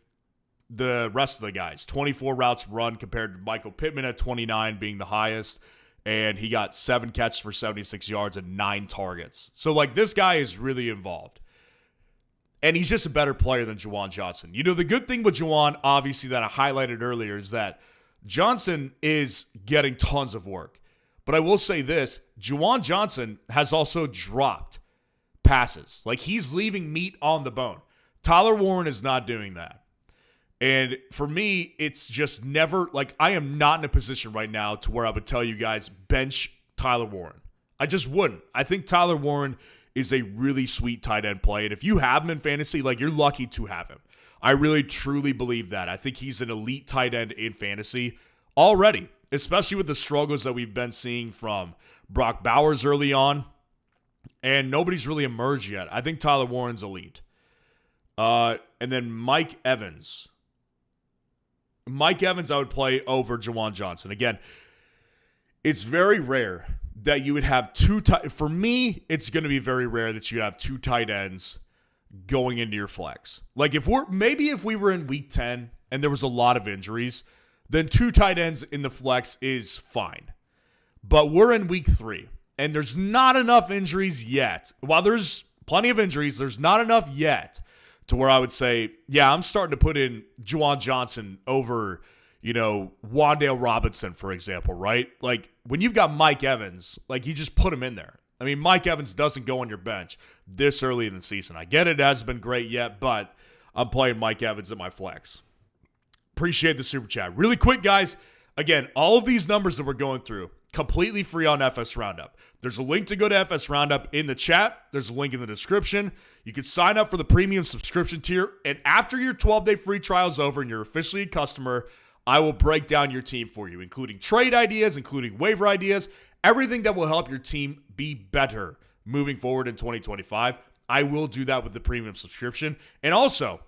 the rest of the guys. 24 routes run compared to Michael Pittman at 29 being the highest. And he got 7 catches for 76 yards and 9 targets. So, like, this guy is really involved. And he's just a better player than Juwan Johnson. The good thing with Juwan, obviously, that I highlighted earlier is that Johnson is getting tons of work. But I will say this, Juwan Johnson has also dropped passes. Like, he's leaving meat on the bone. Tyler Warren is not doing that. And for me, it's just never, like, I am not in a position right now to where I would tell you guys, bench Tyler Warren. I just wouldn't. I think Tyler Warren is a really sweet tight end play. And if you have him in fantasy, like, you're lucky to have him. I really, truly believe that. I think he's an elite tight end in fantasy already, especially with the struggles that we've been seeing from Brock Bowers early on. And nobody's really emerged yet. I think Tyler Warren's elite. And then Mike Evans. Mike Evans, I would play over Juwan Johnson. Again, it's very rare that you would have for me, it's going to be very rare that you have two tight ends going into your flex. Like, if we were in week 10 and there was a lot of injuries, then two tight ends in the flex is fine. But we're in week 3 and there's not enough injuries yet. While there's plenty of injuries, there's not enough yet to where I would say, yeah, I'm starting to put in Juwan Johnson over, Wan'Dale Robinson, for example, right? Like, when you've got Mike Evans, like, you just put him in there. I mean, Mike Evans doesn't go on your bench this early in the season. I get it hasn't been great yet, but I'm playing Mike Evans in my flex. Appreciate the super chat. Really quick, guys. Again, all of these numbers that we're going through, completely free on FS Roundup. There's a link to go to FS Roundup in the chat. There's a link in the description. You can sign up for the premium subscription tier, and after your 12-day free trial is over and you're officially a customer, I will break down your team for you, including trade ideas, including waiver ideas, everything that will help your team be better moving forward in 2025. I will do that with the premium subscription. And also,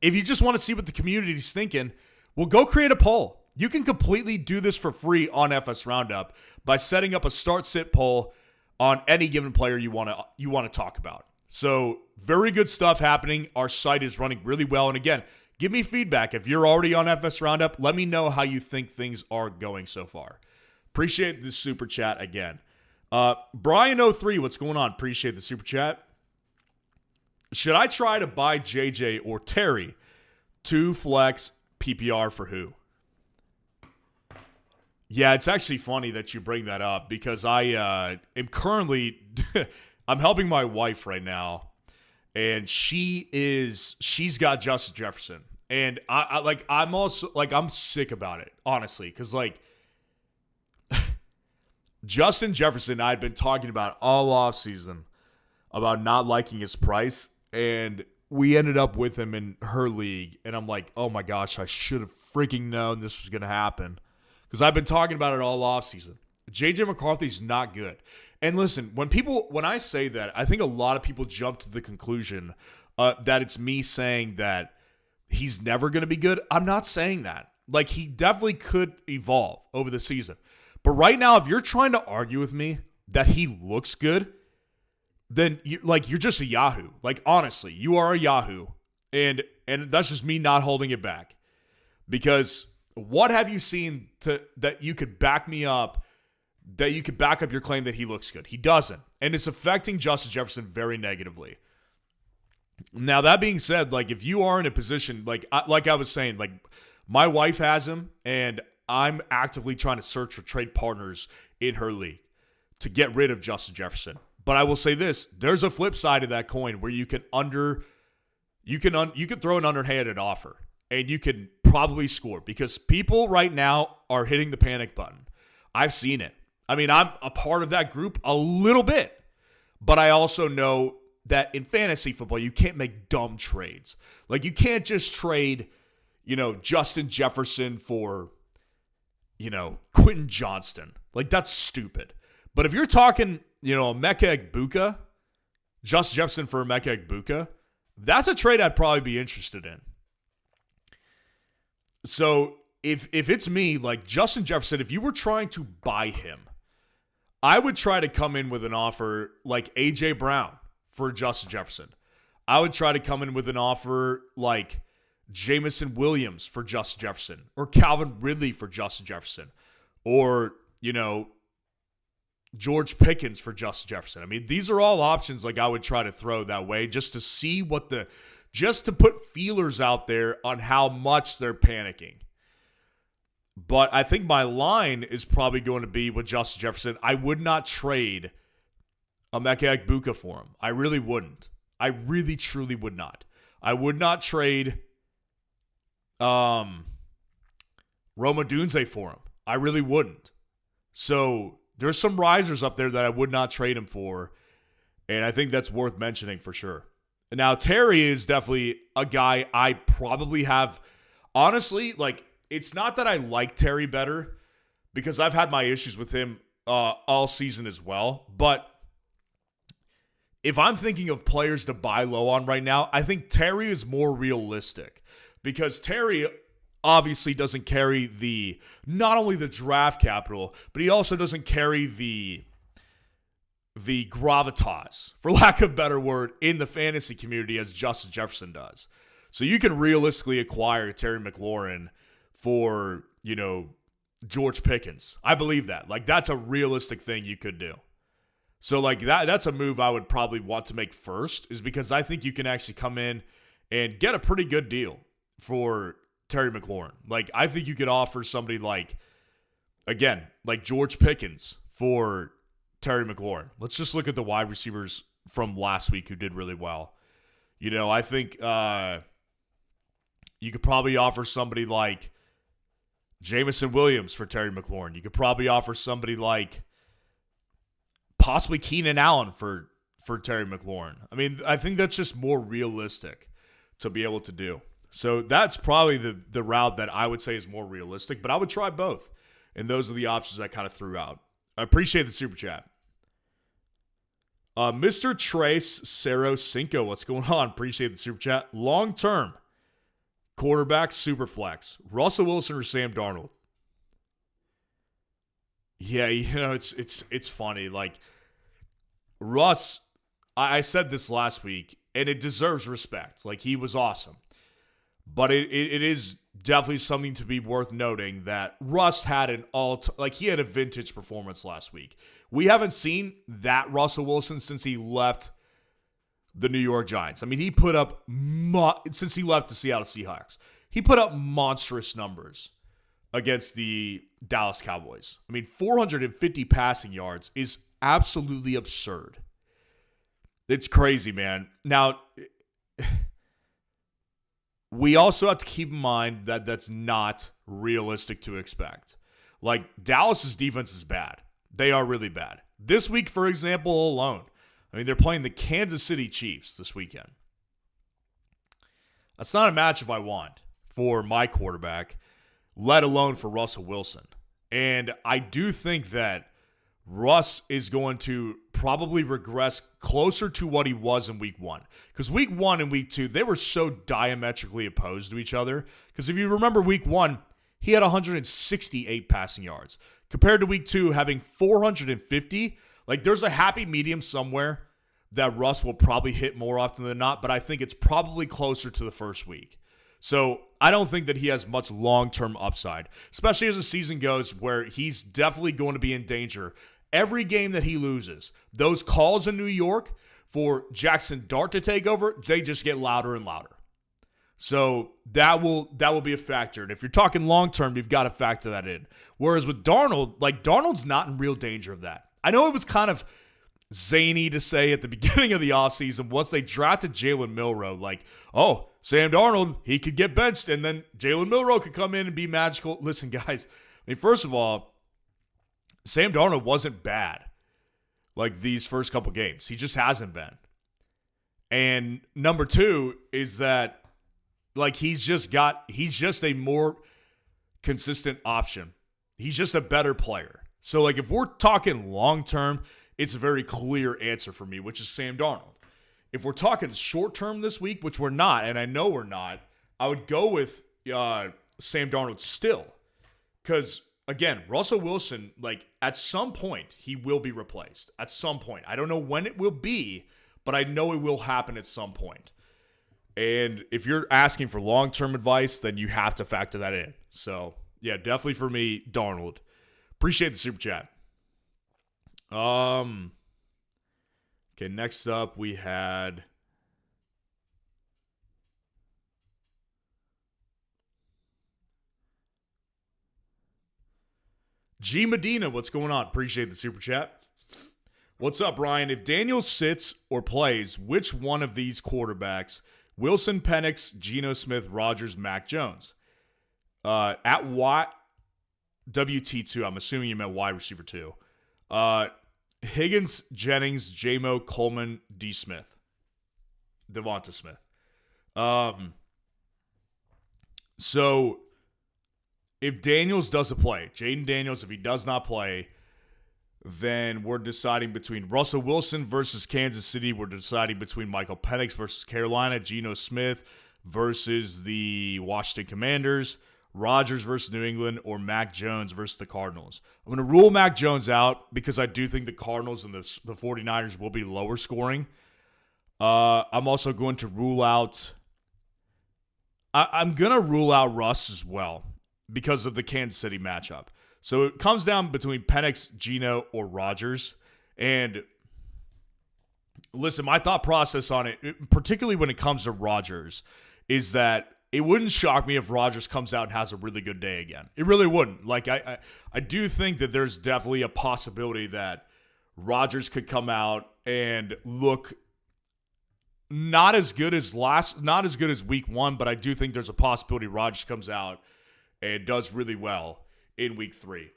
if you just want to see what the community's thinking, well, go create a poll. You can completely do this for free on FS Roundup by setting up a start-sit poll on any given player you want to talk about. So, very good stuff happening. Our site is running really well. And again, give me feedback. If you're already on FS Roundup, let me know how you think things are going so far. Appreciate the super chat again. Brian03, what's going on? Appreciate the super chat. Should I try to buy JJ or Terry to flex PPR for who? Yeah, it's actually funny that you bring that up because I am currently I'm helping my wife right now, and she's got Justin Jefferson, and I'm sick about it, honestly, because like Justin Jefferson, I'd been talking about all offseason about not liking his price, and we ended up with him in her league, and I'm like, oh my gosh, I should have freaking known this was going to happen. Because I've been talking about it all offseason. J.J. McCarthy's not good. And listen, when I say that, I think a lot of people jump to the conclusion that it's me saying that he's never going to be good. I'm not saying that. Like, he definitely could evolve over the season. But right now, if you're trying to argue with me that he looks good, then you're just a Yahoo. Like, honestly, you are a Yahoo. And that's just me not holding it back. Because what have you seen that you could back me up, that you could back up your claim that he looks good? He doesn't. And it's affecting Justin Jefferson very negatively. Now, that being said, like, if you are in a position, like I was saying, like, my wife has him, and I'm actively trying to search for trade partners in her league to get rid of Justin Jefferson. But I will say this, there's a flip side of that coin where you can throw an underhanded offer. And you can probably score because people right now are hitting the panic button. I've seen it. I mean, I'm a part of that group a little bit. But I also know that in fantasy football, you can't make dumb trades. Like, you can't just trade, Justin Jefferson for, Quentin Johnston. Like, that's stupid. But if you're talking, Emeka Egbuka, Justin Jefferson for Emeka Egbuka, that's a trade I'd probably be interested in. So if it's me, like Justin Jefferson, if you were trying to buy him, I would try to come in with an offer like A.J. Brown for Justin Jefferson. I would try to come in with an offer like Jamison Williams for Justin Jefferson or Calvin Ridley for Justin Jefferson or, George Pickens for Justin Jefferson. I mean, these are all options like I would try to throw that way just to see just to put feelers out there on how much they're panicking. But I think my line is probably going to be with Justin Jefferson. I would not trade Emeka Egbuka for him. I really wouldn't. I really, truly would not. I would not trade Roma Dunze for him. I really wouldn't. So there's some risers up there that I would not trade him for, and I think that's worth mentioning for sure. Now, Terry is definitely a guy I probably have, honestly, like, it's not that I like Terry better, because I've had my issues with him all season as well, but if I'm thinking of players to buy low on right now, I think Terry is more realistic, because Terry obviously doesn't carry not only the draft capital, but he also doesn't carry the gravitas, for lack of a better word, in the fantasy community as Justin Jefferson does. So you can realistically acquire Terry McLaurin for, George Pickens. I believe that. Like, that's a realistic thing you could do. So, like, that's a move I would probably want to make first, is because I think you can actually come in and get a pretty good deal for Terry McLaurin. Like, I think you could offer somebody like George Pickens for Terry McLaurin. Let's just look at the wide receivers from last week who did really well. I think you could probably offer somebody like Jameson Williams for Terry McLaurin. You could probably offer somebody like possibly Keenan Allen for Terry McLaurin. I mean, I think that's just more realistic to be able to do. So that's probably the route that I would say is more realistic, but I would try both. And those are the options I kind of threw out. I appreciate the super chat. Mr. Trace Cerro Cinco, what's going on? Appreciate the super chat. Long term, quarterback, super flex, Russell Wilson or Sam Darnold? Yeah, it's funny. Like, Russ, I said this last week, and it deserves respect. Like, he was awesome. But it is definitely something to be worth noting that Russ had he had a vintage performance last week. We haven't seen that Russell Wilson since he left the New York Giants. I mean, he put up, since he left the Seattle Seahawks, he put up monstrous numbers against the Dallas Cowboys. I mean, 450 passing yards is absolutely absurd. It's crazy, man. Now, we also have to keep in mind that that's not realistic to expect. Like, Dallas's defense is bad. They are really bad. This week, for example, alone, I mean, they're playing the Kansas City Chiefs this weekend. That's not a matchup I want for my quarterback, let alone for Russell Wilson. And I do think that Russ is going to probably regress closer to what he was in week one. Because week one and week two, they were so diametrically opposed to each other. Because if you remember week one, he had 168 passing yards. Compared to week two, having 450. Like, there's a happy medium somewhere that Russ will probably hit more often than not. But I think it's probably closer to the first week. So I don't think that he has much long-term upside. Especially as the season goes, where he's definitely going to be in danger. Every game that he loses, those calls in New York for Jackson Dart to take over, they just get louder and louder. So that will be a factor. And if you're talking long-term, you've got to factor that in. Whereas with Darnold, like, Darnold's not in real danger of that. I know it was kind of zany to say at the beginning of the offseason once they drafted Jalen Milroe, like, oh, Sam Darnold, he could get benched, and then Jalen Milroe could come in and be magical. Listen, guys, I mean, first of all, Sam Darnold wasn't bad like these first couple games. He just hasn't been. And number two is that, like, he's just a more consistent option. He's just a better player. So, like, if we're talking long-term, it's a very clear answer for me, which is Sam Darnold. If we're talking short-term this week, which we're not, and I know we're not, I would go with Sam Darnold still. Because, again, Russell Wilson, like, at some point, he will be replaced. At some point. I don't know when it will be, but I know it will happen at some point. And if you're asking for long-term advice, then you have to factor that in. So, yeah, definitely for me, Darnold. Appreciate the super chat. Okay, next up we had G Medina. What's going on? Appreciate the super chat. What's up, Ryan? If Daniel sits or plays, which one of these quarterbacks, Wilson, Penix, Geno Smith, Rodgers, Mac Jones? At WT2, I'm assuming you meant wide receiver 2. Higgins, Jennings, J-Mo, Coleman, Devonta Smith. So if Daniels doesn't play, Jaden Daniels, if he does not play, then we're deciding between Russell Wilson versus Kansas City. We're deciding between Michael Penix versus Carolina, Geno Smith versus the Washington Commanders, Rodgers versus New England, or Mac Jones versus the Cardinals. I'm going to rule Mac Jones out because I do think the Cardinals and the 49ers will be lower scoring. I'm also going to rule out... I'm going to rule out Russ as well because of the Kansas City matchup. So it comes down between Penix, Geno, or Rodgers. And listen, my thought process on it, particularly when it comes to Rodgers, is that it wouldn't shock me if Rodgers comes out and has a really good day again. It really wouldn't. Like I do think that there's definitely a possibility that Rodgers could come out and look not as good as week 1, but I do think there's a possibility Rodgers comes out and does really well in week 3.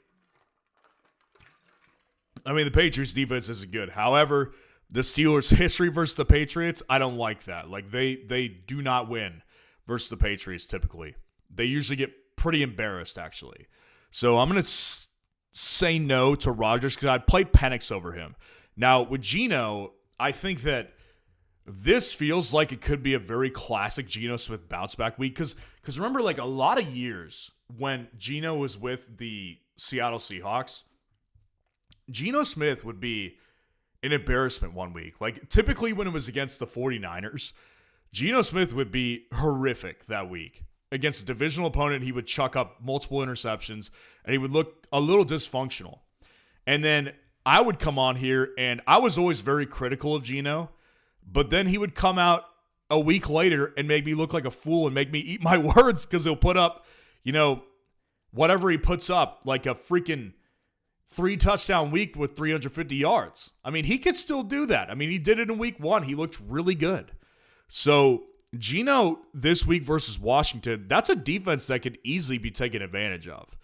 I mean, the Patriots defense isn't good. However, the Steelers' history versus the Patriots, I don't like that. Like they do not win versus the Patriots typically. They usually get pretty embarrassed, actually. So I'm going to say no to Rodgers because I'd play Penix over him. Now, with Geno, I think that this feels like it could be a very classic Geno Smith bounce back week because remember, like a lot of years when Geno was with the Seattle Seahawks, Geno Smith would be an embarrassment one week. Like typically when it was against the 49ers, Geno Smith would be horrific that week. Against a divisional opponent, he would chuck up multiple interceptions and he would look a little dysfunctional. And then I would come on here and I was always very critical of Geno. But then he would come out a week later and make me look like a fool and make me eat my words because he'll put up, whatever he puts up, like a freaking 3-touchdown week with 350 yards. I mean, he could still do that. I mean, he did it in week 1. He looked really good. So Geno this week versus Washington, that's a defense that could easily be taken advantage of.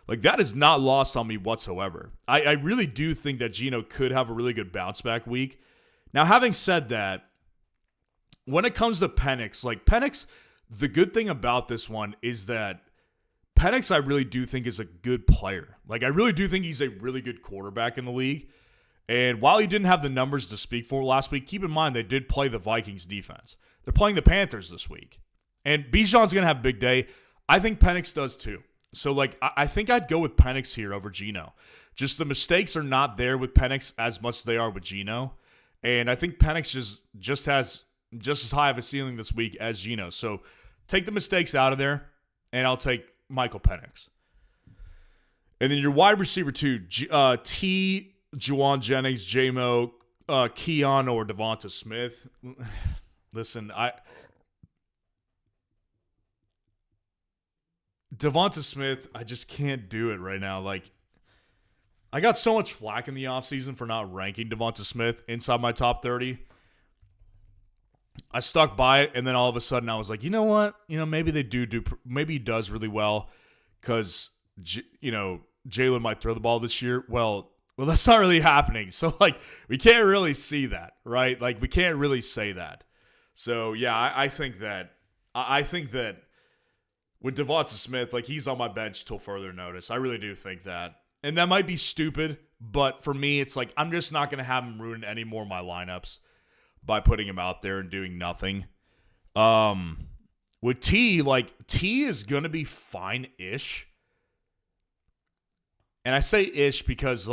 Like, that is not lost on me whatsoever. I really do think that Geno could have a really good bounce back week. Now, having said that, when it comes to Penix, the good thing about this one is that Penix, I really do think is a good player. Like, I really do think he's a really good quarterback in the league. And while he didn't have the numbers to speak for last week, keep in mind they did play the Vikings defense. They're playing the Panthers this week. And Bijan's going to have a big day. I think Penix does too. So, I think I'd go with Penix here over Geno. Just the mistakes are not there with Penix as much as they are with Geno. And I think Penix just has just as high of a ceiling this week as Geno. So take the mistakes out of there, and I'll take Michael Penix. And then your wide receiver 2, Juwan Jennings, J-Mo, Keon, or Devonta Smith. Listen, Devonta Smith, I just can't do it right now. Like, I got so much flack in the offseason for not ranking Devonta Smith inside my top 30. I stuck by it, and then all of a sudden I was like, you know what? Maybe they maybe he does really well because, Jalen might throw the ball this year. Well, that's not really happening. So, we can't really see that, right? Like, we can't really say that. So, yeah, I think that with Devonta Smith, he's on my bench till further notice. I really do think that. And that might be stupid, but for me, it's I'm just not going to have him ruin any more of my lineups by putting him out there and doing nothing. With T, T is going to be fine-ish. And I say ish because,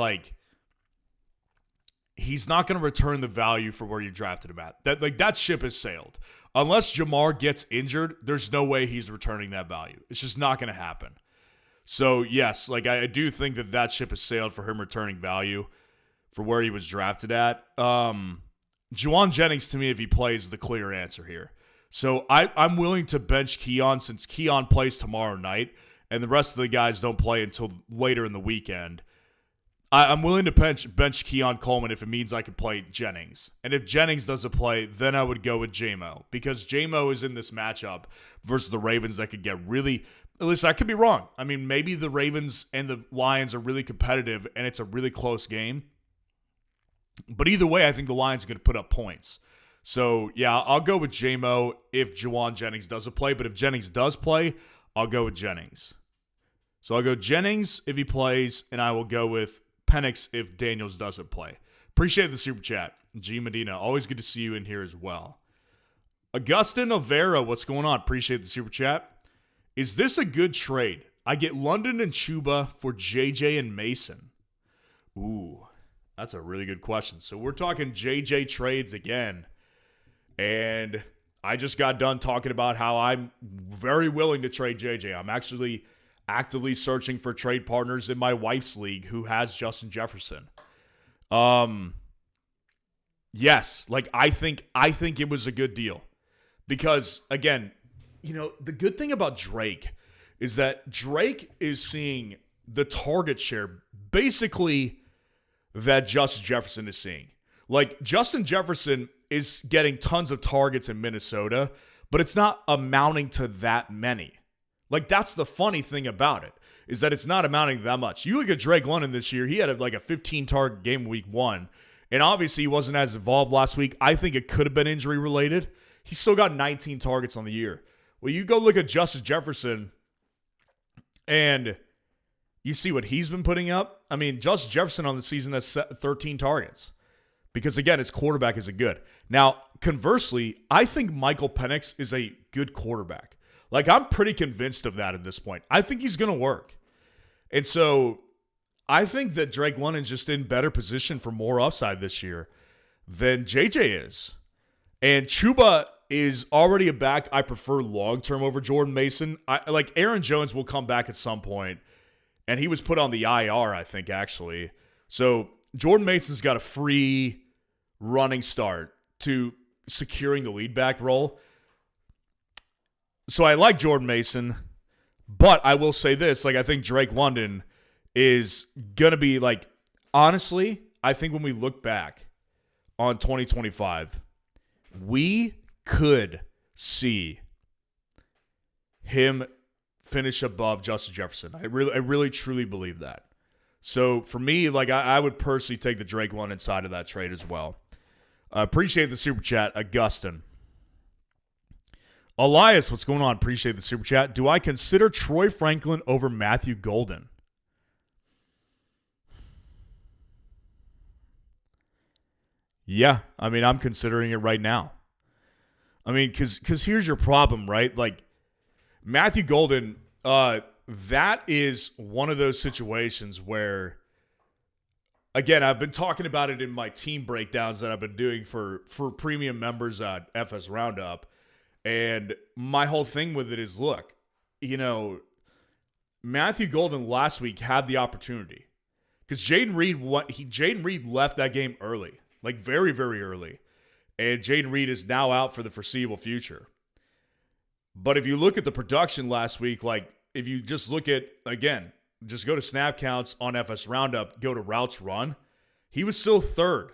he's not going to return the value for where you drafted him at. That ship has sailed. Unless Jamar gets injured, there's no way he's returning that value. It's just not going to happen. So, yes, I do think that ship has sailed for him returning value for where he was drafted at. Juwan Jennings, to me, if he plays, is the clear answer here. So, I'm willing to bench Keon since Keon plays tomorrow night, and the rest of the guys don't play until later in the weekend. I'm willing to bench Keon Coleman if it means I could play Jennings. And if Jennings doesn't play, then I would go with J-Mo. Because J-Mo is in this matchup versus the Ravens that could get really... At least I could be wrong. I mean, maybe the Ravens and the Lions are really competitive and it's a really close game. But either way, I think the Lions are going to put up points. So, yeah, I'll go with J-Mo if Juwan Jennings doesn't play. But if Jennings does play, I'll go with Jennings. So I'll go Jennings if he plays, and I will go with Penix if Daniels doesn't play. Appreciate the super chat. G. Medina, always good to see you in here as well. Augustin Overa, what's going on? Appreciate the super chat. Is this a good trade? I get London and Chuba for JJ and Mason. Ooh, that's a really good question. So we're talking JJ trades again. And I just got done talking about how I'm very willing to trade JJ. I'm actually actively searching for trade partners in my wife's league who has Justin Jefferson. Yes, like I think it was a good deal. Because again, you know, the good thing about Drake is that Drake is seeing the target share basically that Justin Jefferson is seeing. Like Justin Jefferson is getting tons of targets in Minnesota, but it's not amounting to that many. Like that's the funny thing about it, is that it's not amounting to that much. You look at Drake London this year, he had like a 15 target game week 1, and obviously he wasn't as involved last week. I think it could have been injury related. He still got 19 targets on the year. Well, you go look at Justin Jefferson and you see what he's been putting up. I mean, Justin Jefferson on the season has 13 targets. Because, again, his quarterback isn't good. Now, conversely, I think Michael Penix is a good quarterback. Like, I'm pretty convinced of that at this point. I think he's going to work. And so, I think that Drake London's just in better position for more upside this year than JJ is. And Chuba is already a back I prefer long-term over Jordan Mason. Like, Aaron Jones will come back at some point, and he was put on the IR, I think, actually. So, Jordan Mason's got a free running start to securing the lead back role. So I like Jordan Mason, but I will say this, like I think Drake London is going to be like, honestly, I think when we look back on 2025, we could see him finish above Justin Jefferson. I really truly believe that. So for me, like I would personally take the Drake London side of that trade as well. Appreciate the super chat, Augustin. Elias, what's going on? Appreciate the super chat. Do I consider Troy Franklin over Matthew Golden? Yeah, I mean, I'm considering it right now. I mean, because here's your problem, right? Like, Matthew Golden, that is one of those situations where, again, I've been talking about it in my team breakdowns that I've been doing for premium members at FS Roundup. And my whole thing with it is, look, you know, Matthew Golden last week had the opportunity. Because Jaden Reed left that game early. Like, very, very early. And Jaden Reed is now out for the foreseeable future. But if you look at the production last week, like, if you just look at, again, just go to snap counts on FS Roundup, go to routes run, he was still third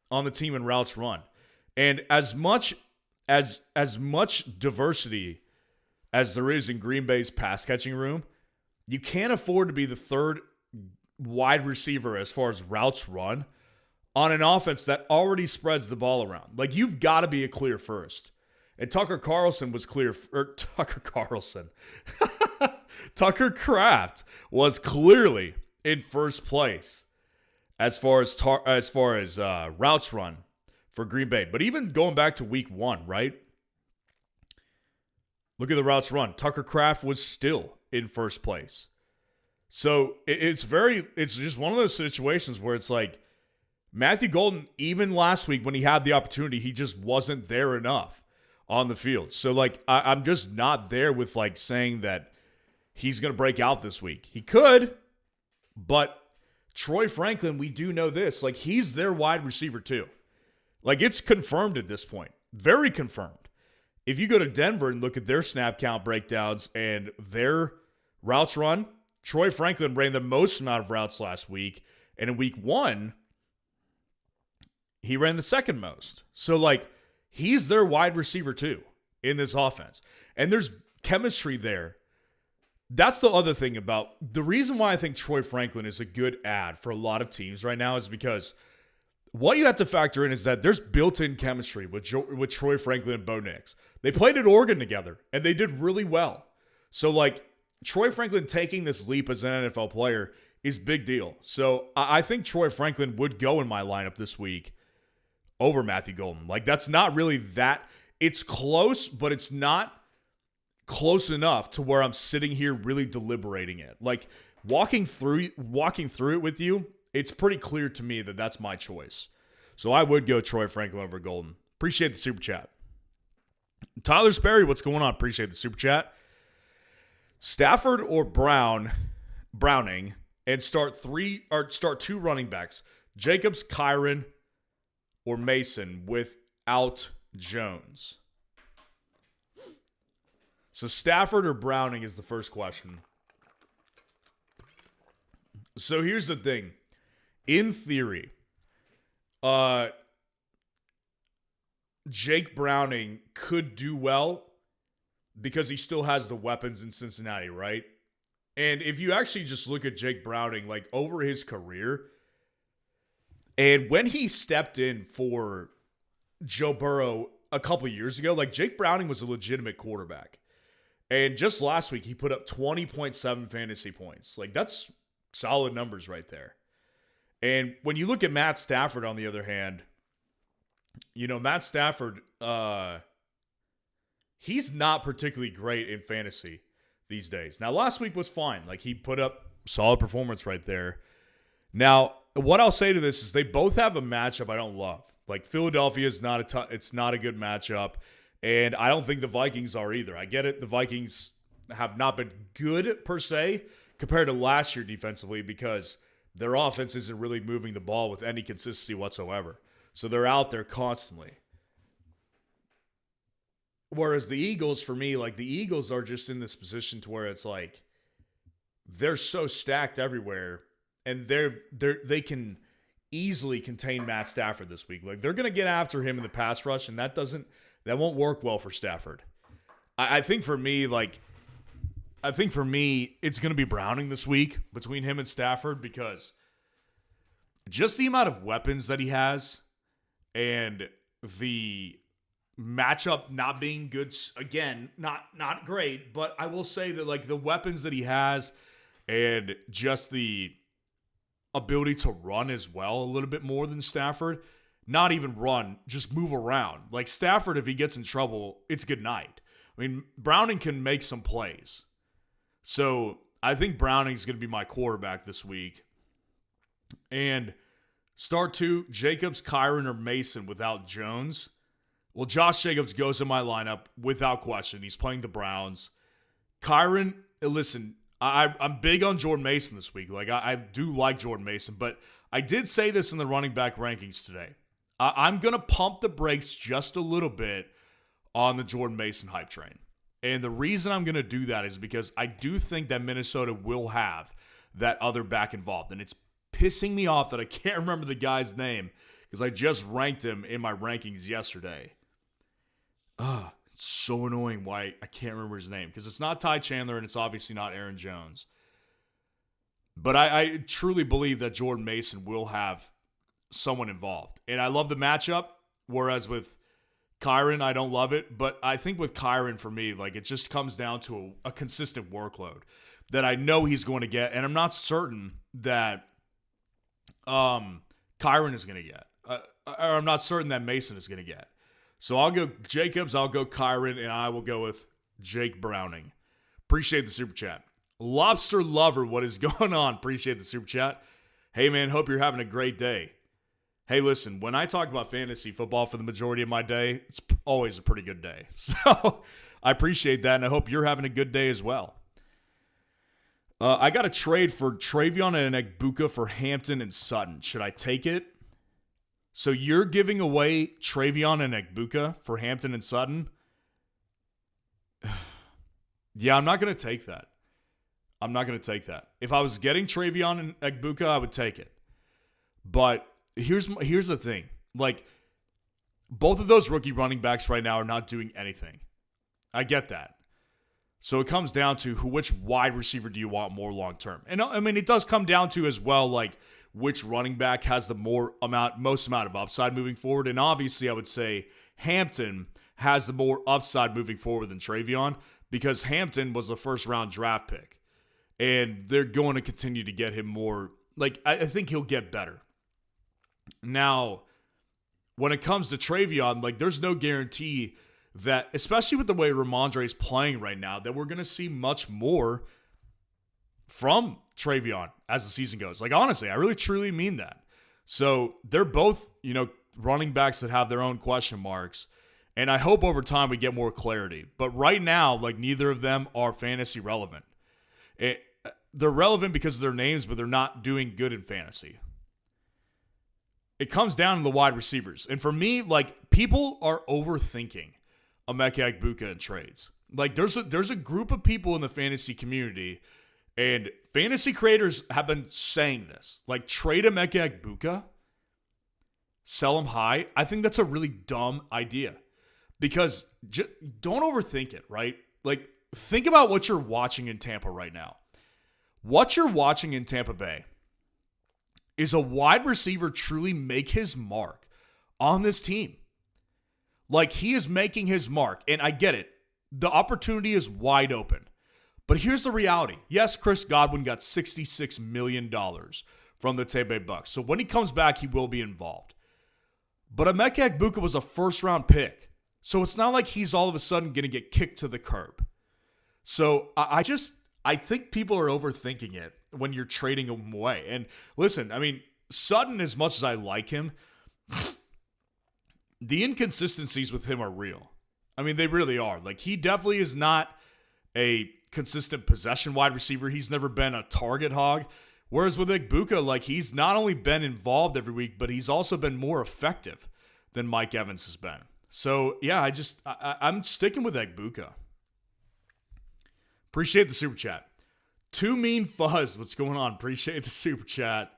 on the team in routes run. And as much diversity as there is in Green Bay's pass catching room, you can't afford to be the third wide receiver as far as routes run on an offense that already spreads the ball around. Like, you've got to be a clear first. And Tucker Carlson was clear, or Tucker Carlson. Tucker Kraft was clearly in first place as far as routes run for Green Bay. But even going back to week 1, right? Look at the routes run. Tucker Kraft was still in first place. So it's just one of those situations where it's like, Matthew Golden, even last week when he had the opportunity, he just wasn't there enough on the field. So, like, I'm just not there with, like, saying that he's going to break out this week. He could, but Troy Franklin, we do know this. Like, he's their wide receiver too. Like, it's confirmed at this point. Very confirmed. If you go to Denver and look at their snap count breakdowns and their routes run, Troy Franklin ran the most amount of routes last week. And in week 1, he ran the second most. So, like, he's their wide receiver too in this offense. And there's chemistry there That's the other thing about the reason why I think Troy Franklin is a good ad for a lot of teams right now is because what you have to factor in is that there's built-in chemistry with Troy Franklin and Bo Nix. They played at Oregon together, and they did really well. So, like, Troy Franklin taking this leap as an NFL player is big deal. So, I think Troy Franklin would go in my lineup this week over Matthew Golden. Like, that's not really that. It's close, but it's not close enough to where I'm sitting here really deliberating it. Like, walking through it with you, it's pretty clear to me that that's my choice. So I would go Troy Franklin over Golden. Appreciate the super chat. Tyler Sperry, what's going on? Appreciate the super chat. Stafford or Browning, and start two running backs. Jacobs, Kyron, or Mason without Jones. So Stafford or Browning is the first question. So here's the thing. In theory, Jake Browning could do well because he still has the weapons in Cincinnati, right? And if you actually just look at Jake Browning, like over his career, and when he stepped in for Joe Burrow a couple years ago, like Jake Browning was a legitimate quarterback. And just last week, he put up 20.7 fantasy points. Like, that's solid numbers right there. And when you look at Matt Stafford, on the other hand, you know, Matt Stafford, he's not particularly great in fantasy these days. Now, last week was fine. Like, he put up solid performance right there. Now, what I'll say to this is they both have a matchup I don't love. Like, Philadelphia is it's not a good matchup. And I don't think the Vikings are either. I get it. The Vikings have not been good per se compared to last year defensively because their offense isn't really moving the ball with any consistency whatsoever. So they're out there constantly. Whereas the Eagles, for me, like the Eagles are just in this position to where it's like they're so stacked everywhere and they can easily contain Matt Stafford this week. Like they're going to get after him in the pass rush, and that won't work well for Stafford. I think for me, it's going to be Browning this week between him and Stafford because just the amount of weapons that he has and the matchup not being good, again, not great, but I will say that like the weapons that he has and just the ability to run as well a little bit more than Stafford. Not even run, just move around. Like Stafford, if he gets in trouble, it's good night. I mean, Browning can make some plays. So I think Browning's going to be my quarterback this week. And start two, Jacobs, Kyron, or Mason without Jones. Well, Josh Jacobs goes in my lineup without question. He's playing the Browns. Kyron, listen, I'm big on Jordan Mason this week. Like I do like Jordan Mason, but I did say this in the running back rankings today. I'm going to pump the brakes just a little bit on the Jordan Mason hype train. And the reason I'm going to do that is because I do think that Minnesota will have that other back involved. And it's pissing me off that I can't remember the guy's name because I just ranked him in my rankings yesterday. It's so annoying why I can't remember his name because it's not Ty Chandler and it's obviously not Aaron Jones. But I truly believe that Jordan Mason will have someone involved. And I love the matchup, whereas with Kyron, I don't love it. But I think with Kyron, for me, like it just comes down to a consistent workload that I know he's going to get. And I'm not certain that Kyron is going to get. Or I'm not certain that Mason is going to get. So I'll go Jacobs, I'll go Kyron, and I will go with Jake Browning. Appreciate the super chat. Lobster Lover, what is going on? Appreciate the super chat. Hey, man, hope you're having a great day. Hey, listen, when I talk about fantasy football for the majority of my day, it's always a pretty good day. So I appreciate that, and I hope you're having a good day as well. I got a trade for Travion and Egbuka for Hampton and Sutton. Should I take it? So you're giving away Travion and Egbuka for Hampton and Sutton? Yeah, I'm not going to take that. If I was getting Travion and Egbuka, I would take it. But here's the thing. Like, both of those rookie running backs right now are not doing anything. I get that. So it comes down to which wide receiver do you want more long term? And I mean, it does come down to as well, like which running back has the most amount of upside moving forward. And obviously, I would say Hampton has the more upside moving forward than Travion because Hampton was a first round draft pick. And they're going to continue to get him more. Like, I think he'll get better. Now, when it comes to Travion, like, there's no guarantee that, especially with the way Ramondre is playing right now, that we're going to see much more from Travion as the season goes. Like, honestly, I really truly mean that. So they're both, running backs that have their own question marks. And I hope over time we get more clarity. But right now, like, neither of them are fantasy relevant. They're relevant because of their names, but they're not doing good in fantasy. It comes down to the wide receivers. And for me, like, people are overthinking Emeka Egbuka in trades. Like, there's a group of people in the fantasy community, and fantasy creators have been saying this. Like, trade Emeka Egbuka, sell him high. I think that's a really dumb idea. Because don't overthink it, right? Like, think about what you're watching in Tampa right now. What you're watching in Tampa Bay is a wide receiver truly make his mark on this team. Like, he is making his mark, and I get it. The opportunity is wide open. But here's the reality. Yes, Chris Godwin got $66 million from the Tampa Bay Bucks. So when he comes back, he will be involved. But Emeka Egbuka was a first-round pick. So it's not like he's all of a sudden going to get kicked to the curb. So I think people are overthinking it when you're trading him away. And listen, I mean, Sutton, as much as I like him, the inconsistencies with him are real. I mean, they really are. Like, he definitely is not a consistent possession wide receiver. He's never been a target hog. Whereas with Egbuka, like, he's not only been involved every week, but he's also been more effective than Mike Evans has been. So, yeah, I'm sticking with Egbuka. Appreciate the super chat. Too Mean Fuzz, what's going on? Appreciate the super chat.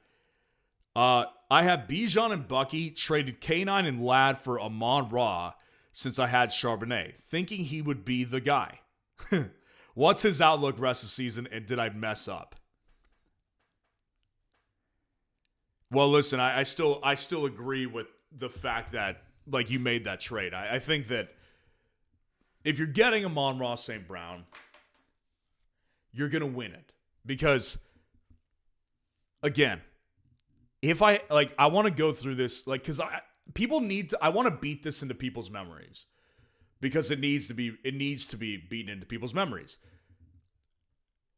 I have Bijan and Bucky traded K9 and Ladd for Amon-Ra since I had Charbonnet, thinking he would be the guy. What's his outlook rest of season, and did I mess up? Well, listen, I still agree with the fact that, like, you made that trade. I think that if you're getting Amon-Ra St. Brown, you're going to win it. Because, again, if I want to go through this, like, because I want to beat this into people's memories. Because it needs to be beaten into people's memories.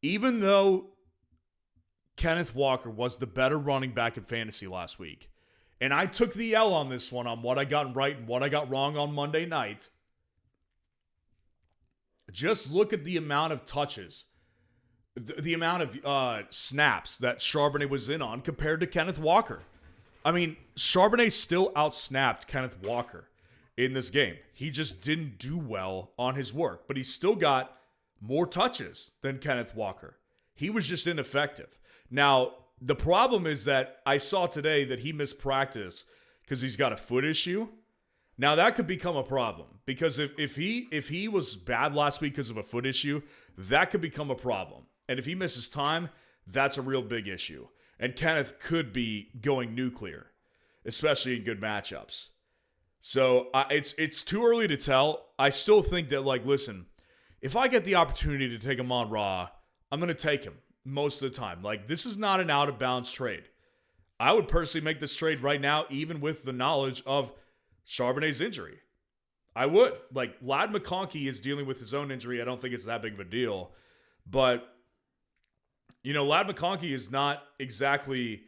Even though Kenneth Walker was the better running back in fantasy last week, and I took the L on this one on what I got right and what I got wrong on Monday night, just look at the amount of touches, the amount of snaps that Charbonnet was in on compared to Kenneth Walker. I mean, Charbonnet still outsnapped Kenneth Walker in this game. He just didn't do well on his work, but he still got more touches than Kenneth Walker. He was just ineffective. Now, the problem is that I saw today that he missed practice because he's got a foot issue. Now, that could become a problem because if he was bad last week because of a foot issue, that could become a problem. And if he misses time, that's a real big issue. And Kenneth could be going nuclear, especially in good matchups. So it's too early to tell. I still think that, like, listen, if I get the opportunity to take him on Raw, I'm going to take him most of the time. Like, this is not an out-of-bounds trade. I would personally make this trade right now, even with the knowledge of Charbonnet's injury. I would. Like, Ladd McConkey is dealing with his own injury. I don't think it's that big of a deal. But, Ladd McConkey is not exactly,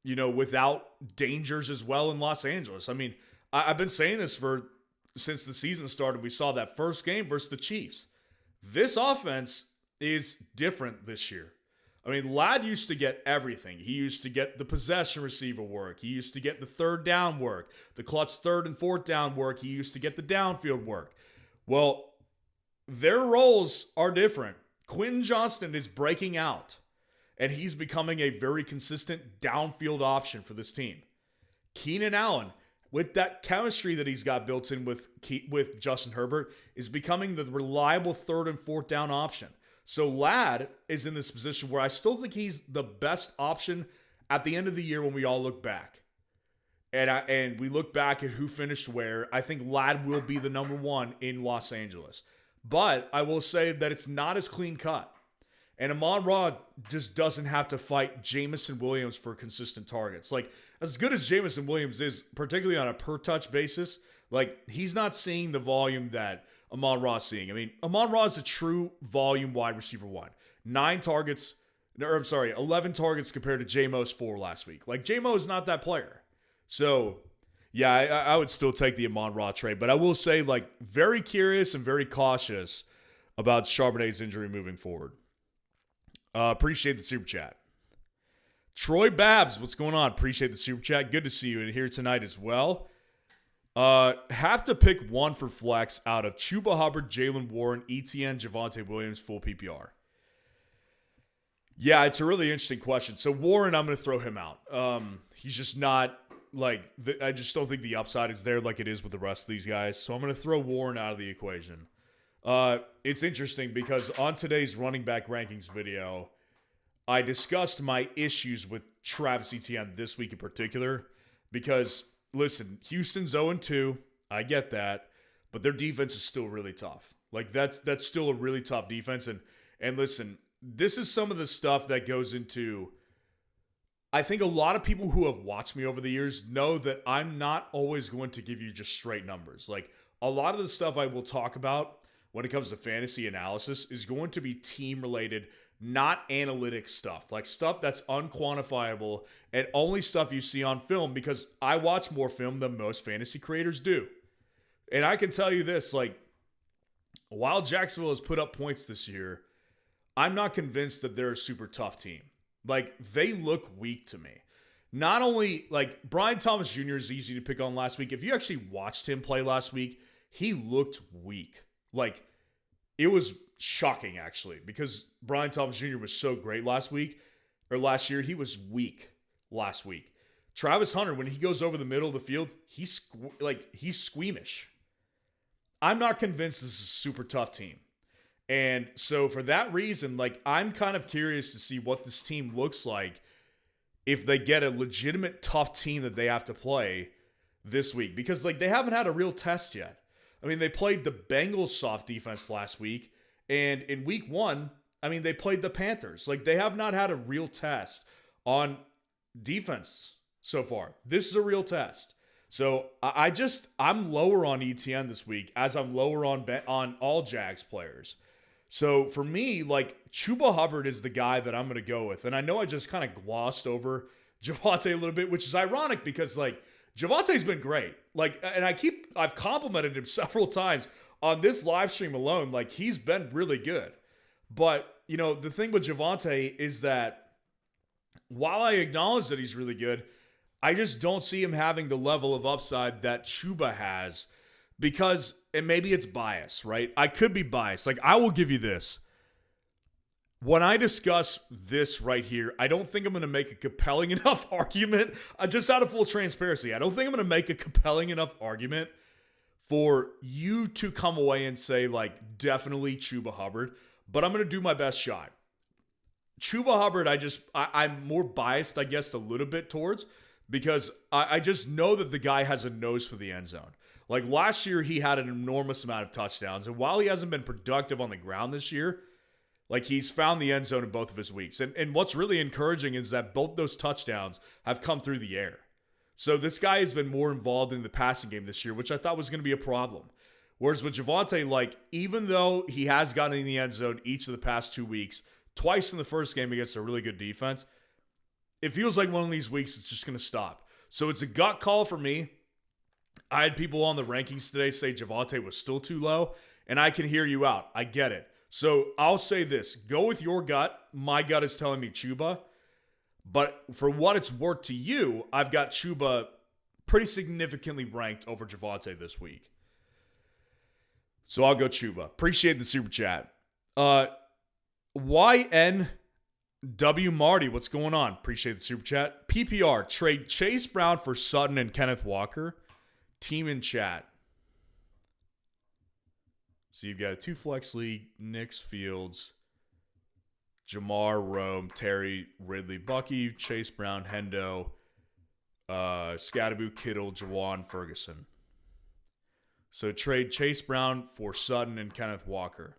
without dangers as well in Los Angeles. I mean, I've been saying this since the season started. We saw that first game versus the Chiefs. This offense is different this year. I mean, Ladd used to get everything. He used to get the possession receiver work. He used to get the third down work, the clutch third and fourth down work. He used to get the downfield work. Well, their roles are different. Quentin Johnston is breaking out, and he's becoming a very consistent downfield option for this team. Keenan Allen with that chemistry that he's got built in with Justin Herbert, is becoming the reliable third and fourth down option. So Ladd is in this position where I still think he's the best option at the end of the year when we all look back. And we look back at who finished where. I think Ladd will be the number one in Los Angeles. But I will say that it's not as clean cut. And Amon-Ra just doesn't have to fight Jameson Williams for consistent targets. Like, as good as Jameson Williams is, particularly on a per-touch basis, like, he's not seeing the volume that Amon-Ra is seeing. I mean, Amon-Ra is a true volume wide receiver one. 11 targets compared to J-Mo's 4 last week. Like, J-Mo is not that player. So, yeah, I would still take the Amon-Ra trade. But I will say, like, very curious and very cautious about Charbonnet's injury moving forward. Appreciate the super chat. Troy Babs, what's going on? Appreciate the super chat. Good to see you in here tonight as well. Have to pick one for flex out of Chuba Hubbard, Jalen Warren, ETN, Javonte Williams, full PPR. Yeah, it's a really interesting question. So Warren, I'm going to throw him out. He's just not like I just don't think the upside is there like it is with the rest of these guys. So I'm going to throw Warren out of the equation. It's interesting because on today's running back rankings video, I discussed my issues with Travis Etienne this week in particular because, listen, Houston's 0-2. I get that, but their defense is still really tough. Like, that's still a really tough defense. And listen, this is some of the stuff that goes into, I think a lot of people who have watched me over the years know that I'm not always going to give you just straight numbers. Like, a lot of the stuff I will talk about when it comes to fantasy analysis is going to be team-related, not analytic stuff. Like stuff that's unquantifiable and only stuff you see on film because I watch more film than most fantasy creators do. And I can tell you this, like, while Jacksonville has put up points this year, I'm not convinced that they're a super tough team. Like, they look weak to me. Not only, like, Brian Thomas Jr. is easy to pick on last week. If you actually watched him play last week, he looked weak. Like, it was shocking, actually, because Brian Thomas Jr. was so great last year. He was weak last week. Travis Hunter, when he goes over the middle of the field, he's squeamish. I'm not convinced this is a super tough team. And so for that reason, like, I'm kind of curious to see what this team looks like if they get a legitimate tough team that they have to play this week. Because, like, they haven't had a real test yet. I mean, they played the Bengals soft defense last week, and in week 1, I mean, they played the Panthers. Like, they have not had a real test on defense so far. This is a real test. So I'm lower on ETN this week, as I'm lower on all Jags players. So for me, like, Chuba Hubbard is the guy that I'm going to go with. And I know I just kind of glossed over Javonte a little bit, which is ironic because, like, Javonte's been great. Like, and I've complimented him several times on this live stream alone. Like, he's been really good. But, you know, the thing with Javonte is that while I acknowledge that he's really good, I just don't see him having the level of upside that Chuba has because, and maybe it's bias, right? I could be biased. Like, I will give you this. When I discuss this right here, I don't think I'm going to make a compelling enough argument. Just out of full transparency, I don't think I'm going to make a compelling enough argument for you to come away and say, like, definitely Chuba Hubbard. But I'm going to do my best shot. Chuba Hubbard, I'm more biased, I guess, a little bit towards because I just know that the guy has a nose for the end zone. Like, last year, he had an enormous amount of touchdowns. And while he hasn't been productive on the ground this year, like, he's found the end zone in both of his weeks. And what's really encouraging is that both those touchdowns have come through the air. So this guy has been more involved in the passing game this year, which I thought was going to be a problem. Whereas with Javonte, like, even though he has gotten in the end zone each of the past 2 weeks, twice in the first game against a really good defense, it feels like one of these weeks it's just going to stop. So it's a gut call for me. I had people on the rankings today say Javonte was still too low, and I can hear you out. I get it. So I'll say this. Go with your gut. My gut is telling me Chuba. But for what it's worth to you, I've got Chuba pretty significantly ranked over Javonte this week. So I'll go Chuba. Appreciate the super chat. YNW Marty, what's going on? Appreciate the super chat. PPR, trade Chase Brown for Sutton and Kenneth Walker. team in chat. So you've got a 2-flex league, Knicks, Fields, Jamar, Rome, Terry, Ridley, Bucky, Chase Brown, Hendo, Scatterboo, Kittle, Jawan, Ferguson. So trade Chase Brown for Sutton and Kenneth Walker.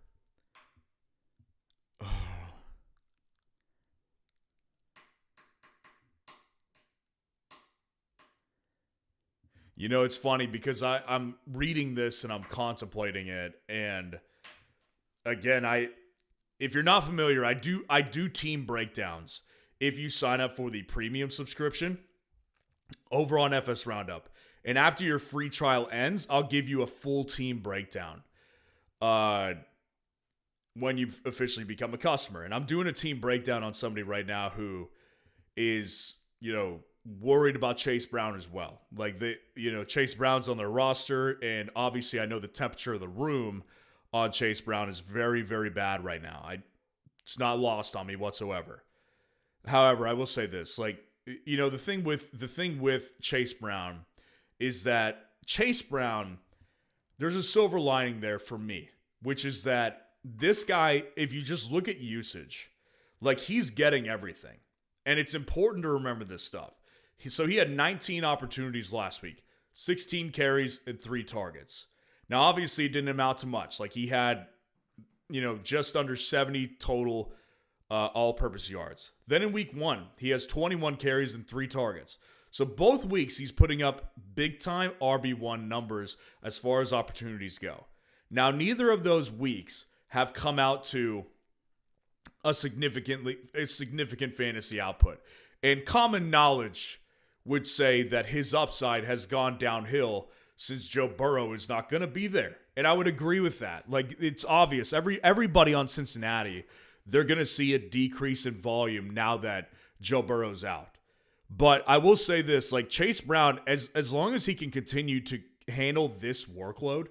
You know, it's funny because I'm reading this and I'm contemplating it. And again, if you're not familiar, I do team breakdowns if you sign up for the premium subscription over on FS Roundup. And after your free trial ends, I'll give you a full team breakdown when you've officially become a customer. And I'm doing a team breakdown on somebody right now who is, worried about Chase Brown as well. Like, Chase Brown's on their roster, and obviously I know the temperature of the room on Chase Brown is very, very bad right now. It's not lost on me whatsoever. However, I will say this, the thing with Chase Brown is that Chase Brown, there's a silver lining there for me, which is that this guy, if you just look at usage, he's getting everything. And it's important to remember this stuff. So he had 19 opportunities last week, 16 carries and 3 targets. Now, obviously, it didn't amount to much. He had, just under 70 total all-purpose yards. Then in week 1, he has 21 carries and 3 targets. So both weeks, he's putting up big-time RB1 numbers as far as opportunities go. Now, neither of those weeks have come out to a significant fantasy output. And common knowledge would say that his upside has gone downhill since Joe Burrow is not going to be there. And I would agree with that. It's obvious. Everybody on Cincinnati, they're going to see a decrease in volume now that Joe Burrow's out. But I will say this, Chase Brown, as long as he can continue to handle this workload,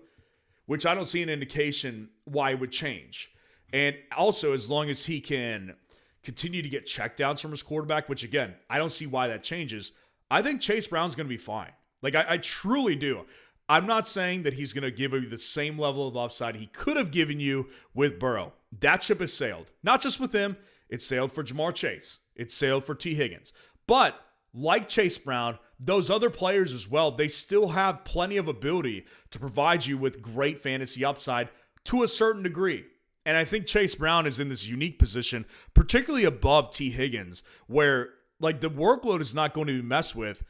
which I don't see an indication why it would change. And also, as long as he can continue to get checkdowns from his quarterback, which, again, I don't see why that changes, I think Chase Brown's going to be fine. I truly do. I'm not saying that he's going to give you the same level of upside he could have given you with Burrow. That ship has sailed. Not just with him. It sailed for Jamar Chase. It sailed for T. Higgins. But like Chase Brown, those other players as well, they still have plenty of ability to provide you with great fantasy upside to a certain degree. And I think Chase Brown is in this unique position, particularly above T. Higgins, where the workload is not going to be messed with.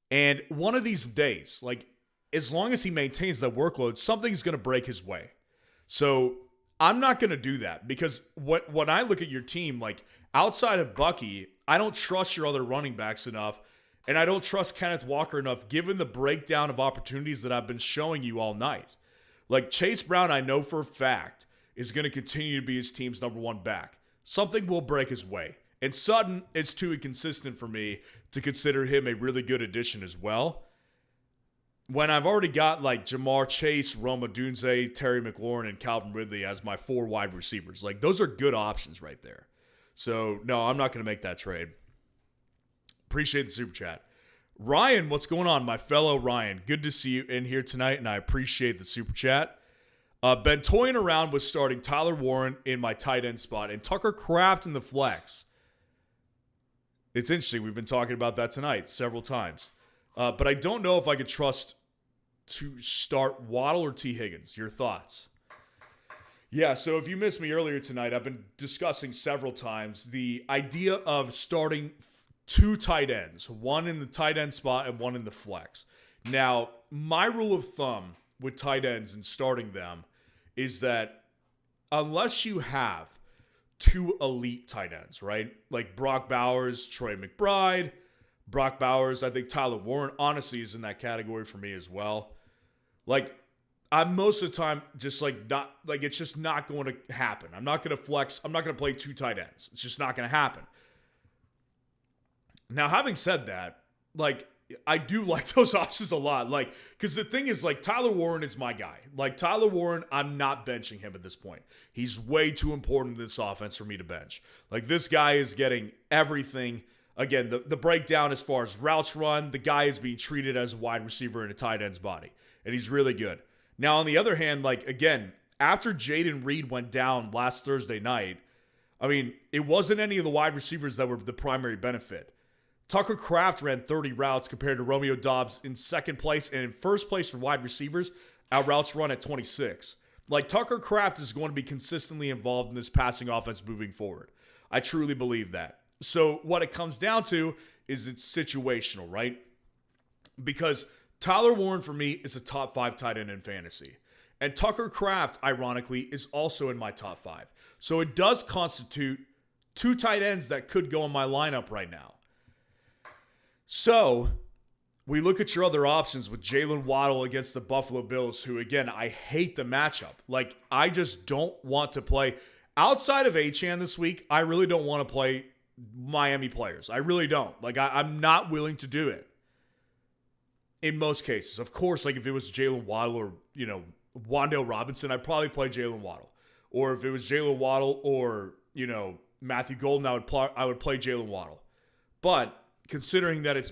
And one of these days, as long as he maintains that workload, something's going to break his way. So I'm not going to do that because when I look at your team, outside of Bucky, I don't trust your other running backs enough. And I don't trust Kenneth Walker enough, given the breakdown of opportunities that I've been showing you all night. Chase Brown, I know for a fact, is going to continue to be his team's number 1 back. Something will break his way. And Sutton is too inconsistent for me to consider him a really good addition as well. When I've already got Jamar Chase, Rome Odunze, Terry McLaurin, and Calvin Ridley as my 4 wide receivers. Those are good options right there. So, no, I'm not going to make that trade. Appreciate the super chat. Ryan, what's going on, my fellow Ryan? Good to see you in here tonight, and I appreciate the super chat. Been toying around with starting Tyler Warren in my tight end spot and Tucker Kraft in the flex. It's interesting. We've been talking about that tonight several times. But I don't know if I could trust to start Waddle or T. Higgins. Your thoughts? Yeah, so if you missed me earlier tonight, I've been discussing several times the idea of starting 2 tight ends, one in the tight end spot and one in the flex. Now, my rule of thumb with tight ends and starting them is that unless you have 2 elite tight ends, right? Like Brock Bowers, Troy McBride. Brock Bowers, I think Tyler Warren, honestly, is in that category for me as well. I'm most of the time just not, it's just not going to happen. I'm not going to flex. I'm not going to play 2 tight ends. It's just not going to happen. Now, having said that, I do like those options a lot. Because the thing is, Tyler Warren is my guy. Tyler Warren, I'm not benching him at this point. He's way too important in this offense for me to bench. This guy is getting everything. Again, the breakdown as far as routes run, the guy is being treated as a wide receiver in a tight end's body, and he's really good. Now, on the other hand, like, again, after Jaden Reed went down last Thursday night, I mean, it wasn't any of the wide receivers that were the primary benefit. Tucker Kraft ran 30 routes compared to Romeo Doubs in second place, and in first place for wide receivers, our routes run at 26. Like, Tucker Kraft is going to be consistently involved in this passing offense moving forward. I truly believe that. So what it comes down to is it's situational, right? Because Tyler Warren, for me, is a top 5 tight end in fantasy. And Tucker Kraft, ironically, is also in my top 5. So it does constitute 2 tight ends that could go in my lineup right now. So we look at your other options with Jalen Waddle against the Buffalo Bills, who, again, I hate the matchup. Like, I just don't want to play. Outside of Achane this week, I really don't want to play Miami players. I really don't. Like, I'm not willing to do it. In most cases. Of course, like, if it was Jalen Waddle or, Wan'Dale Robinson, I'd probably play Jalen Waddle. Or if it was Jalen Waddle or, Matthew Golden, I would play Jalen Waddle. But considering that it's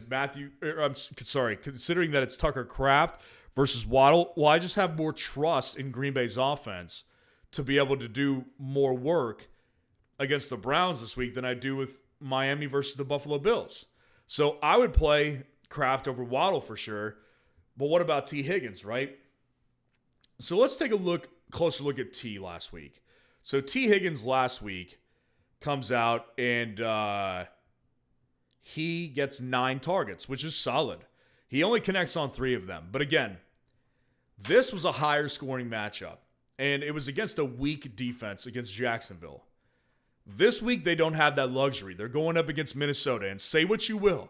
considering that it's Tucker Kraft versus Waddle, well, I just have more trust in Green Bay's offense to be able to do more work against the Browns this week than I do with Miami versus the Buffalo Bills. So I would play Kraft over Waddle for sure. But what about T. Higgins, right? So let's take a closer look at T last week. So T. Higgins last week comes out and he gets 9 targets, which is solid. He only connects on 3 of them. But again, this was a higher scoring matchup. And it was against a weak defense against Jacksonville. This week, they don't have that luxury. They're going up against Minnesota. And say what you will,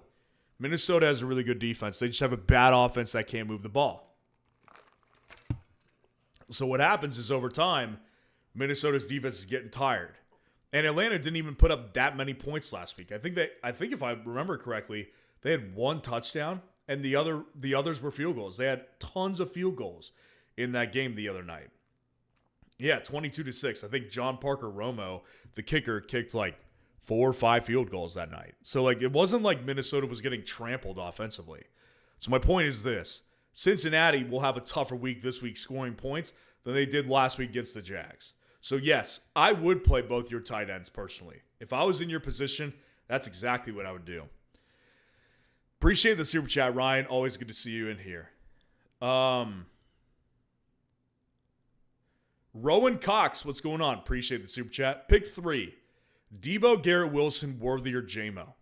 Minnesota has a really good defense. They just have a bad offense that can't move the ball. So what happens is over time, Minnesota's defense is getting tired. And Atlanta didn't even put up that many points last week. I think if I remember correctly, they had 1 touchdown, and the others were field goals. They had tons of field goals in that game the other night. Yeah, 22-6. I think John Parker Romo, the kicker, kicked like 4 or 5 field goals that night. So like it wasn't like Minnesota was getting trampled offensively. So my point is this. Cincinnati will have a tougher week this week scoring points than they did last week against the Jags. So yes, I would play both your tight ends personally. If I was in your position, that's exactly what I would do. Appreciate the super chat, Ryan. Always good to see you in here. Rowan Cox, what's going on? Appreciate the super chat. Pick 3. Debo, Garrett Wilson, Worthy, or JMO.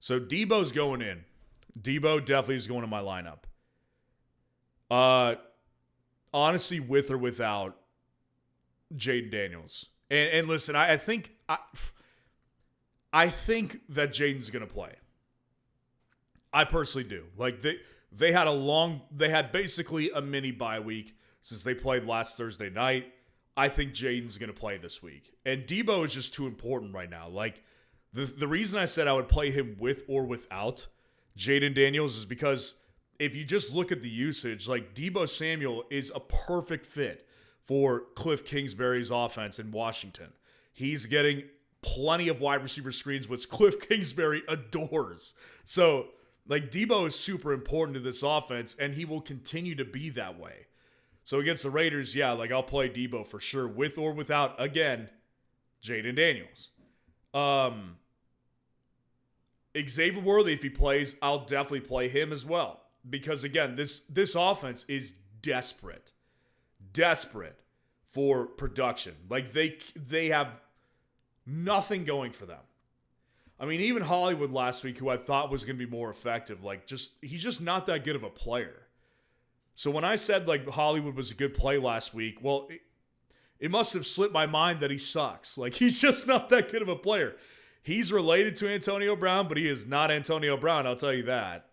So Debo's going in. Debo definitely is going in my lineup. Honestly, with or without Jaden Daniels. And listen, I think that Jaden's going to play. I personally do. Like they had basically a mini bye week since they played last Thursday night. I think Jaden's going to play this week. And Debo is just too important right now. Like, the reason I said I would play him with or without Jaden Daniels is because if you just look at the usage, like, Debo Samuel is a perfect fit for Cliff Kingsbury's offense in Washington. He's getting plenty of wide receiver screens, which Cliff Kingsbury adores. So, like, Debo is super important to this offense, and he will continue to be that way. So against the Raiders, yeah, like, I'll play Debo for sure, with or without, again, Jaden Daniels. Xavier Worthy, if he plays, I'll definitely play him as well. Because, again, this offense is desperate for production. Like, they have nothing going for them. I mean, even Hollywood last week, who I thought was going to be more effective, like, he's just not that good of a player. So when I said, like, Hollywood was a good play last week, well, it must have slipped my mind that he sucks. Like, he's just not that good of a player. He's related to Antonio Brown, but he is not Antonio Brown, I'll tell you that.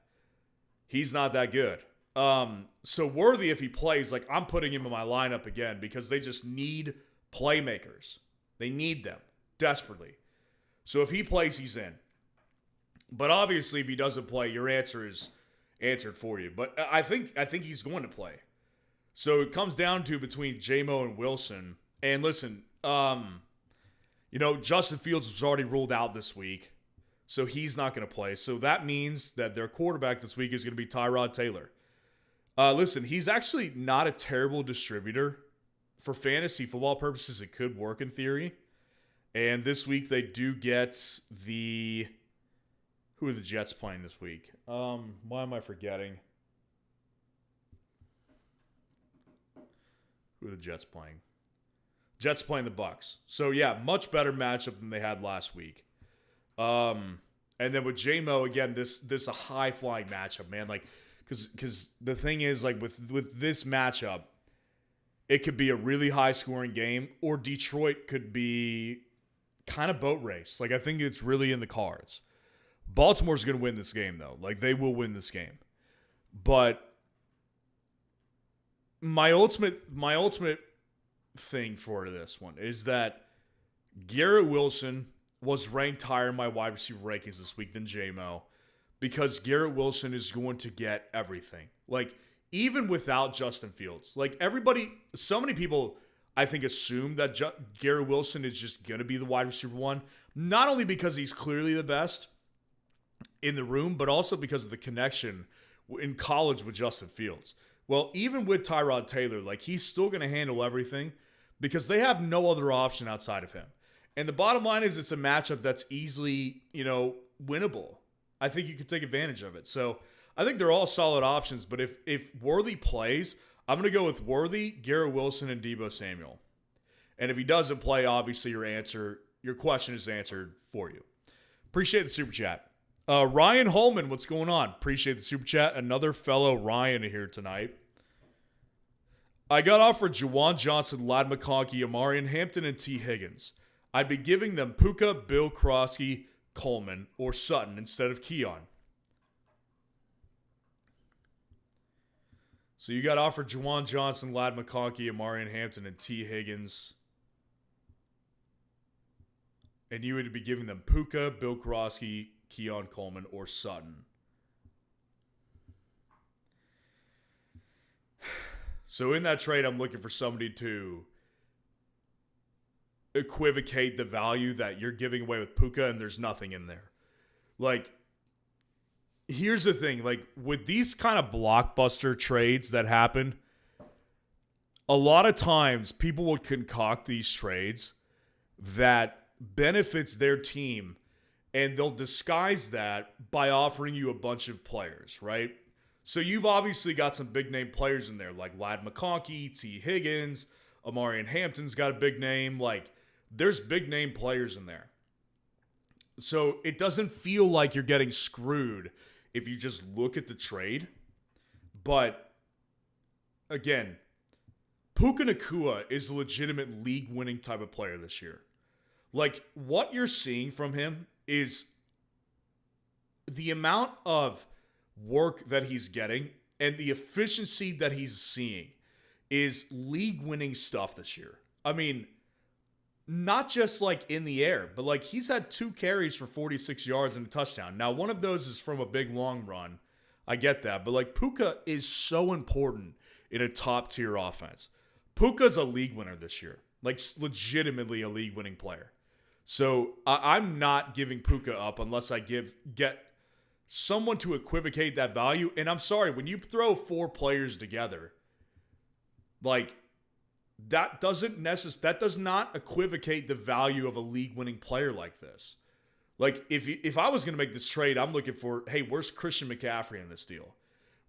He's not that good. So Worthy, if he plays, like, I'm putting him in my lineup again because they just need playmakers. They need them desperately. So if he plays, he's in. But obviously, if he doesn't play, your answer is answered for you. But I think he's going to play. So it comes down to between JMO and Wilson. And listen, Justin Fields was already ruled out this week, so he's not going to play. So that means that their quarterback this week is going to be Tyrod Taylor. Listen, he's actually not a terrible distributor. For fantasy football purposes, it could work in theory. And this week they do get who are the Jets playing this week? Why am I forgetting? Who are the Jets playing? Jets playing the Bucks. So yeah, much better matchup than they had last week. And then with J-Mo, again, this a high flying matchup, man. Like, because the thing is, like with this matchup, it could be a really high scoring game, or Detroit could be kind of boat race. Like, I think it's really in the cards. Baltimore's going to win this game, though. Like, they will win this game. But my ultimate thing for this one is that Garrett Wilson was ranked higher in my wide receiver rankings this week than J-Mo, because Garrett Wilson is going to get everything. Like, even without Justin Fields. Like, so many people, I think, assume that Garrett Wilson is just going to be the wide receiver one. Not only because he's clearly the best in the room, but also because of the connection in college with Justin Fields. Well, even with Tyrod Taylor, like, he's still going to handle everything because they have no other option outside of him. And the bottom line is, it's a matchup that's easily, winnable. I think you can take advantage of it. So I think they're all solid options. But if Worthy plays, I'm going to go with Worthy, Garrett Wilson, and Deebo Samuel. And if he doesn't play, obviously your question is answered for you. Appreciate the super chat. Ryan Holman, what's going on? Appreciate the super chat. Another fellow Ryan here tonight. I got offered Juwan Johnson, Ladd McConkey, Amarian Hampton, and T. Higgins. I'd be giving them Puka, Bill Krosky, Coleman, or Sutton instead of Keon. So you got offered Juwan Johnson, Ladd McConkey, Amarian Hampton, and T. Higgins. And you would be giving them Puka, Bill Krosky, Keon Coleman, or Sutton. So in that trade, I'm looking for somebody to equivocate the value that you're giving away with Puka, and there's nothing in there. Like, here's the thing. Like, with these kind of blockbuster trades that happen, a lot of times people will concoct these trades that benefits their team, and they'll disguise that by offering you a bunch of players, right? So you've obviously got some big-name players in there, like Ladd McConkey, T. Higgins, Amarian Hampton's got a big name. Like, there's big-name players in there. So it doesn't feel like you're getting screwed if you just look at the trade. But, again, Puka Nacua is a legitimate league-winning type of player this year. Like, what you're seeing from him is the amount of work that he's getting and the efficiency that he's seeing is league-winning stuff this year. I mean, not just like in the air, but like he's had 2 carries for 46 yards and a touchdown. Now, one of those is from a big long run. I get that. But like Puka is so important in a top-tier offense. Puka's a league winner this year. Like, legitimately a league-winning player. So I'm not giving Puka up unless I get someone to equivocate that value. And I'm sorry, when you throw 4 players together, like, that does not equivocate the value of a league-winning player like this. Like, if I was going to make this trade, I'm looking for, hey, where's Christian McCaffrey in this deal?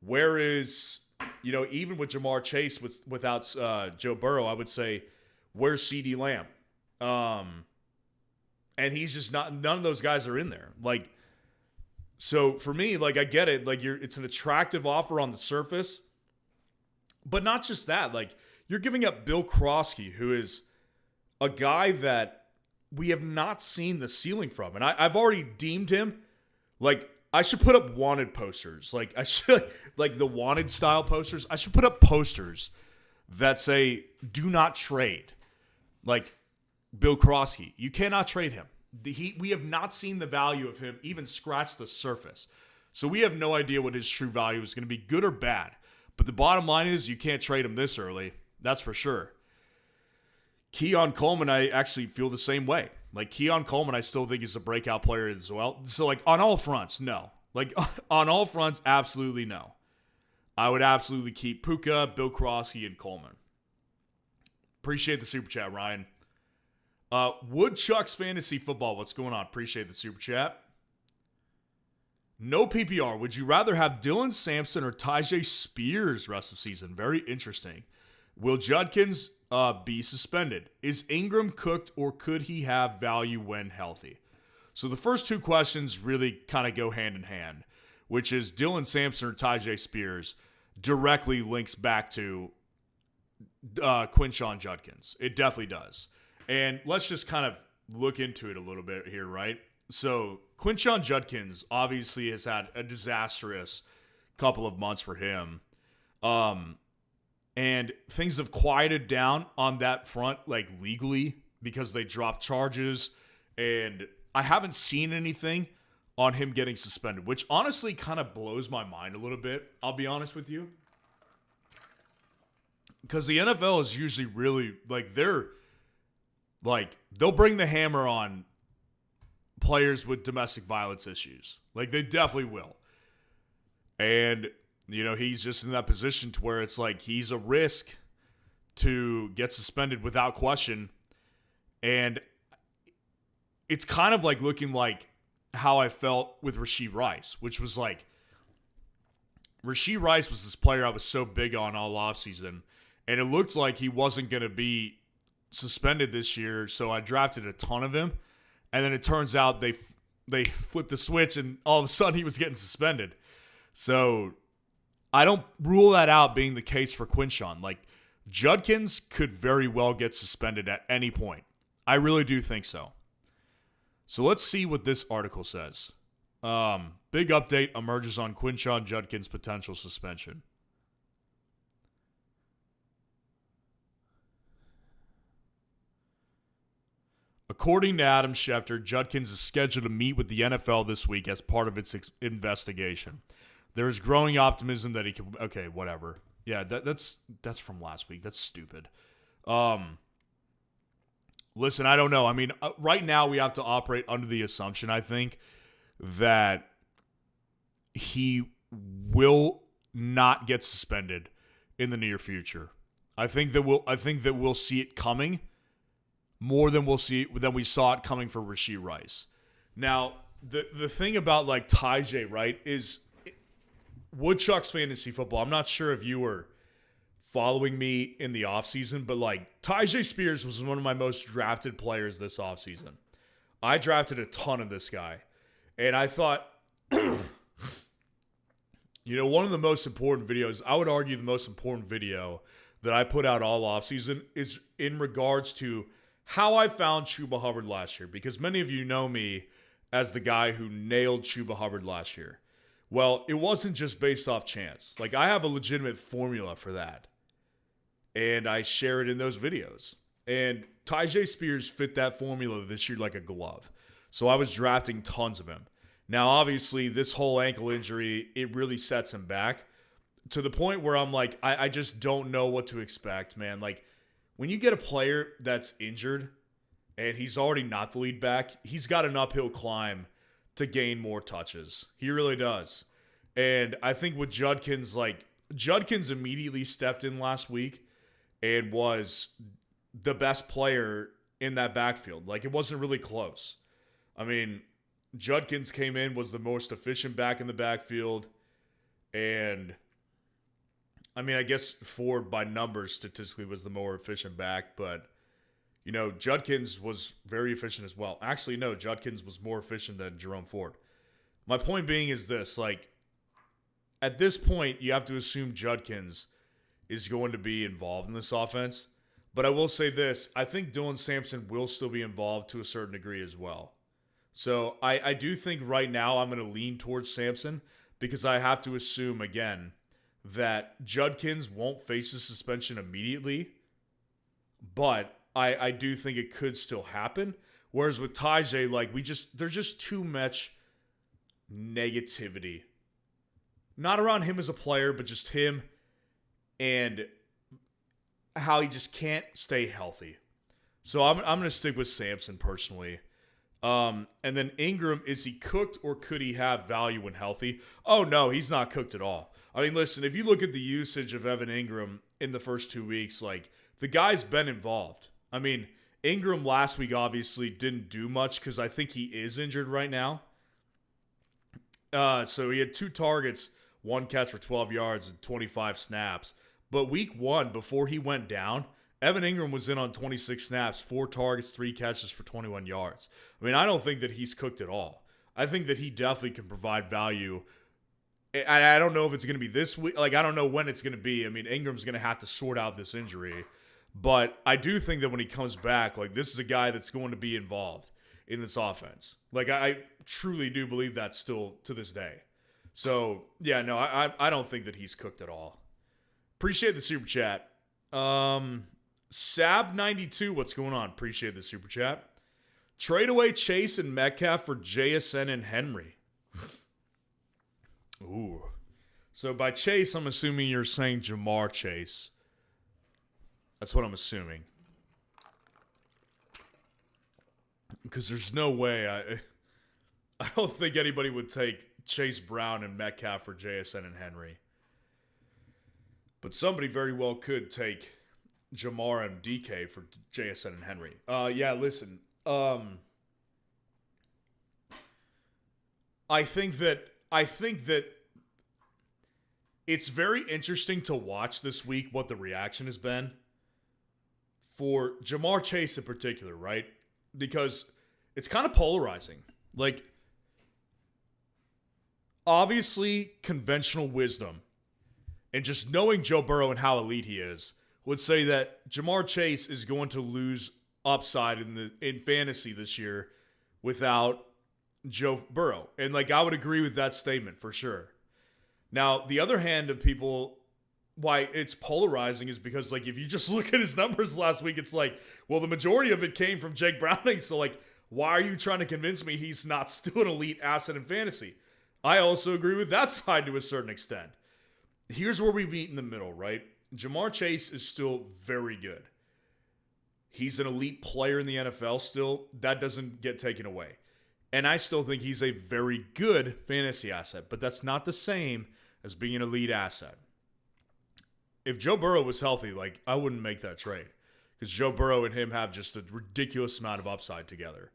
Where is, even with Jamar Chase without Joe Burrow, I would say, where's CeeDee Lamb? And he's just not, none of those guys are in there. Like, so for me, like, I get it. Like, it's an attractive offer on the surface. But not just that. Like, you're giving up Bill Krosky, who is a guy that we have not seen the ceiling from. And I've already deemed him, like, I should put up wanted posters. Like, I should, like, the wanted style posters. I should put up posters that say, do not trade. Like, Bill Krosky, you cannot trade him. We have not seen the value of him even scratch the surface. So we have no idea what his true value is going to be, good or bad. But the bottom line is you can't trade him this early. That's for sure. Keon Coleman, I actually feel the same way. Like, Keon Coleman, I still think is a breakout player as well. So, like, on all fronts, no. Like, on all fronts, absolutely no. I would absolutely keep Puka, Bill Krosky, and Coleman. Appreciate the super chat, Ryan. Woodchucks Fantasy Football, what's going on? Appreciate the super chat. No PPR. Would you rather have Dylan Sampson or Tyjae Spears rest of season? Very interesting. Will Judkins be suspended? Is Ingram cooked, or could he have value when healthy? So the first two questions really kind of go hand in hand, which is Dylan Sampson or Tyjae Spears directly links back to Quinshon Judkins. It definitely does. And let's just kind of look into it a little bit here, right? So Quinshon Judkins obviously has had a disastrous couple of months for him. And things have quieted down on that front, like legally, because they dropped charges. And I haven't seen anything on him getting suspended, which honestly kind of blows my mind a little bit. I'll be honest with you. Because the NFL is usually really, they'll bring the hammer on players with domestic violence issues. Like, they definitely will. And, he's just in that position to where it's like he's a risk to get suspended without question. And it's kind of like looking like how I felt with Rashee Rice, which was like, Rashee Rice was this player I was so big on all offseason, and it looked like he wasn't going to be suspended this year, so I drafted a ton of him, and then it turns out they flipped the switch, and all of a sudden he was getting suspended. So I don't rule that out being the case for Quinshon. Like, Judkins could very well get suspended at any point. I really do think so. So let's see what this article says. Big update emerges on Quinshon Judkins' potential suspension. According to Adam Schefter, Judkins is scheduled to meet with the NFL this week as part of its investigation. There is growing optimism that he can... Okay, whatever. Yeah, that's from last week. That's stupid. Listen, I don't know. I mean, right now we have to operate under the assumption, I think, that he will not get suspended in the near future. I think that we'll see it coming more than we saw it coming for Rashee Rice. Now, the thing about like Tyjae, right, is Woodchucks Fantasy Football. I'm not sure if you were following me in the offseason, but like Tyjae Spears was one of my most drafted players this offseason. I drafted a ton of this guy. And I thought, one of the most important videos, I would argue the most important video that I put out all offseason is in regards to how I found Chuba Hubbard last year. Because many of you know me as the guy who nailed Chuba Hubbard last year. Well, it wasn't just based off chance. Like, I have a legitimate formula for that. And I share it in those videos. And Tyjae Spears fit that formula this year like a glove. So I was drafting tons of him. Now, obviously, this whole ankle injury, it really sets him back to the point where I'm like, I just don't know what to expect, man. Like, when you get a player that's injured and he's already not the lead back, he's got an uphill climb to gain more touches. He really does. And I think with Judkins, Judkins immediately stepped in last week and was the best player in that backfield. Like, it wasn't really close. I mean, Judkins came in, was the most efficient back in the backfield. And, I mean, I guess Ford by numbers statistically was the more efficient back. But, Judkins was very efficient as well. Actually, no, Judkins was more efficient than Jerome Ford. My point being is this, at this point, you have to assume Judkins is going to be involved in this offense. But I will say this, I think Dylan Sampson will still be involved to a certain degree as well. So I do think right now I'm going to lean towards Sampson because I have to assume, again, that Judkins won't face a suspension immediately. But I do think it could still happen. Whereas with Tyjae, there's just too much negativity. Not around him as a player, but just him and how he just can't stay healthy. So I'm going to stick with Samson personally. And then Ingram, is he cooked or could he have value when healthy? Oh, no, he's not cooked at all. I mean, listen, if you look at the usage of Evan Ingram in the first 2 weeks, like, the guy's been involved. I mean, Ingram last week obviously didn't do much because I think he is injured right now. So he had 2 targets, 1 catch for 12 yards and 25 snaps. But week 1, before he went down, Evan Ingram was in on 26 snaps, 4 targets, 3 catches for 21 yards. I mean, I don't think that he's cooked at all. I think that he definitely can provide value. I don't know if it's going to be this week. Like, I don't know when it's going to be. I mean, Ingram's going to have to sort out this injury. But I do think that when he comes back, like, this is a guy that's going to be involved in this offense. Like, I truly do believe that still to this day. So, yeah, no, I don't think that he's cooked at all. Appreciate the super chat. Sab92, what's going on? Appreciate the super chat. Trade away Chase and Metcalf for JSN and Henry. Ooh. So by Chase, I'm assuming you're saying Jamar Chase. That's what I'm assuming. Because there's no way I don't think anybody would take Chase Brown and Metcalf for JSN and Henry. But somebody very well could take Jamar and DK for JSN and Henry. Yeah, listen. I think that it's very interesting to watch this week what the reaction has been for Jamar Chase in particular, right? Because it's kind of polarizing. Like, obviously, conventional wisdom and just knowing Joe Burrow and how elite he is would say that Jamar Chase is going to lose upside in fantasy this year without Joe Burrow. And, like, I would agree with that statement for sure. Now, the other hand of people, why it's polarizing is because, like, if you just look at his numbers last week, it's like, well, the majority of it came from Jake Browning. So, like, why are you trying to convince me he's not still an elite asset in fantasy? I also agree with that side to a certain extent. Here's where we meet in the middle, right? Jamar Chase is still very good. He's an elite player in the NFL still. That doesn't get taken away. And I still think he's a very good fantasy asset, but that's not the same as being an elite asset. If Joe Burrow was healthy, like, I wouldn't make that trade because Joe Burrow and him have just a ridiculous amount of upside together.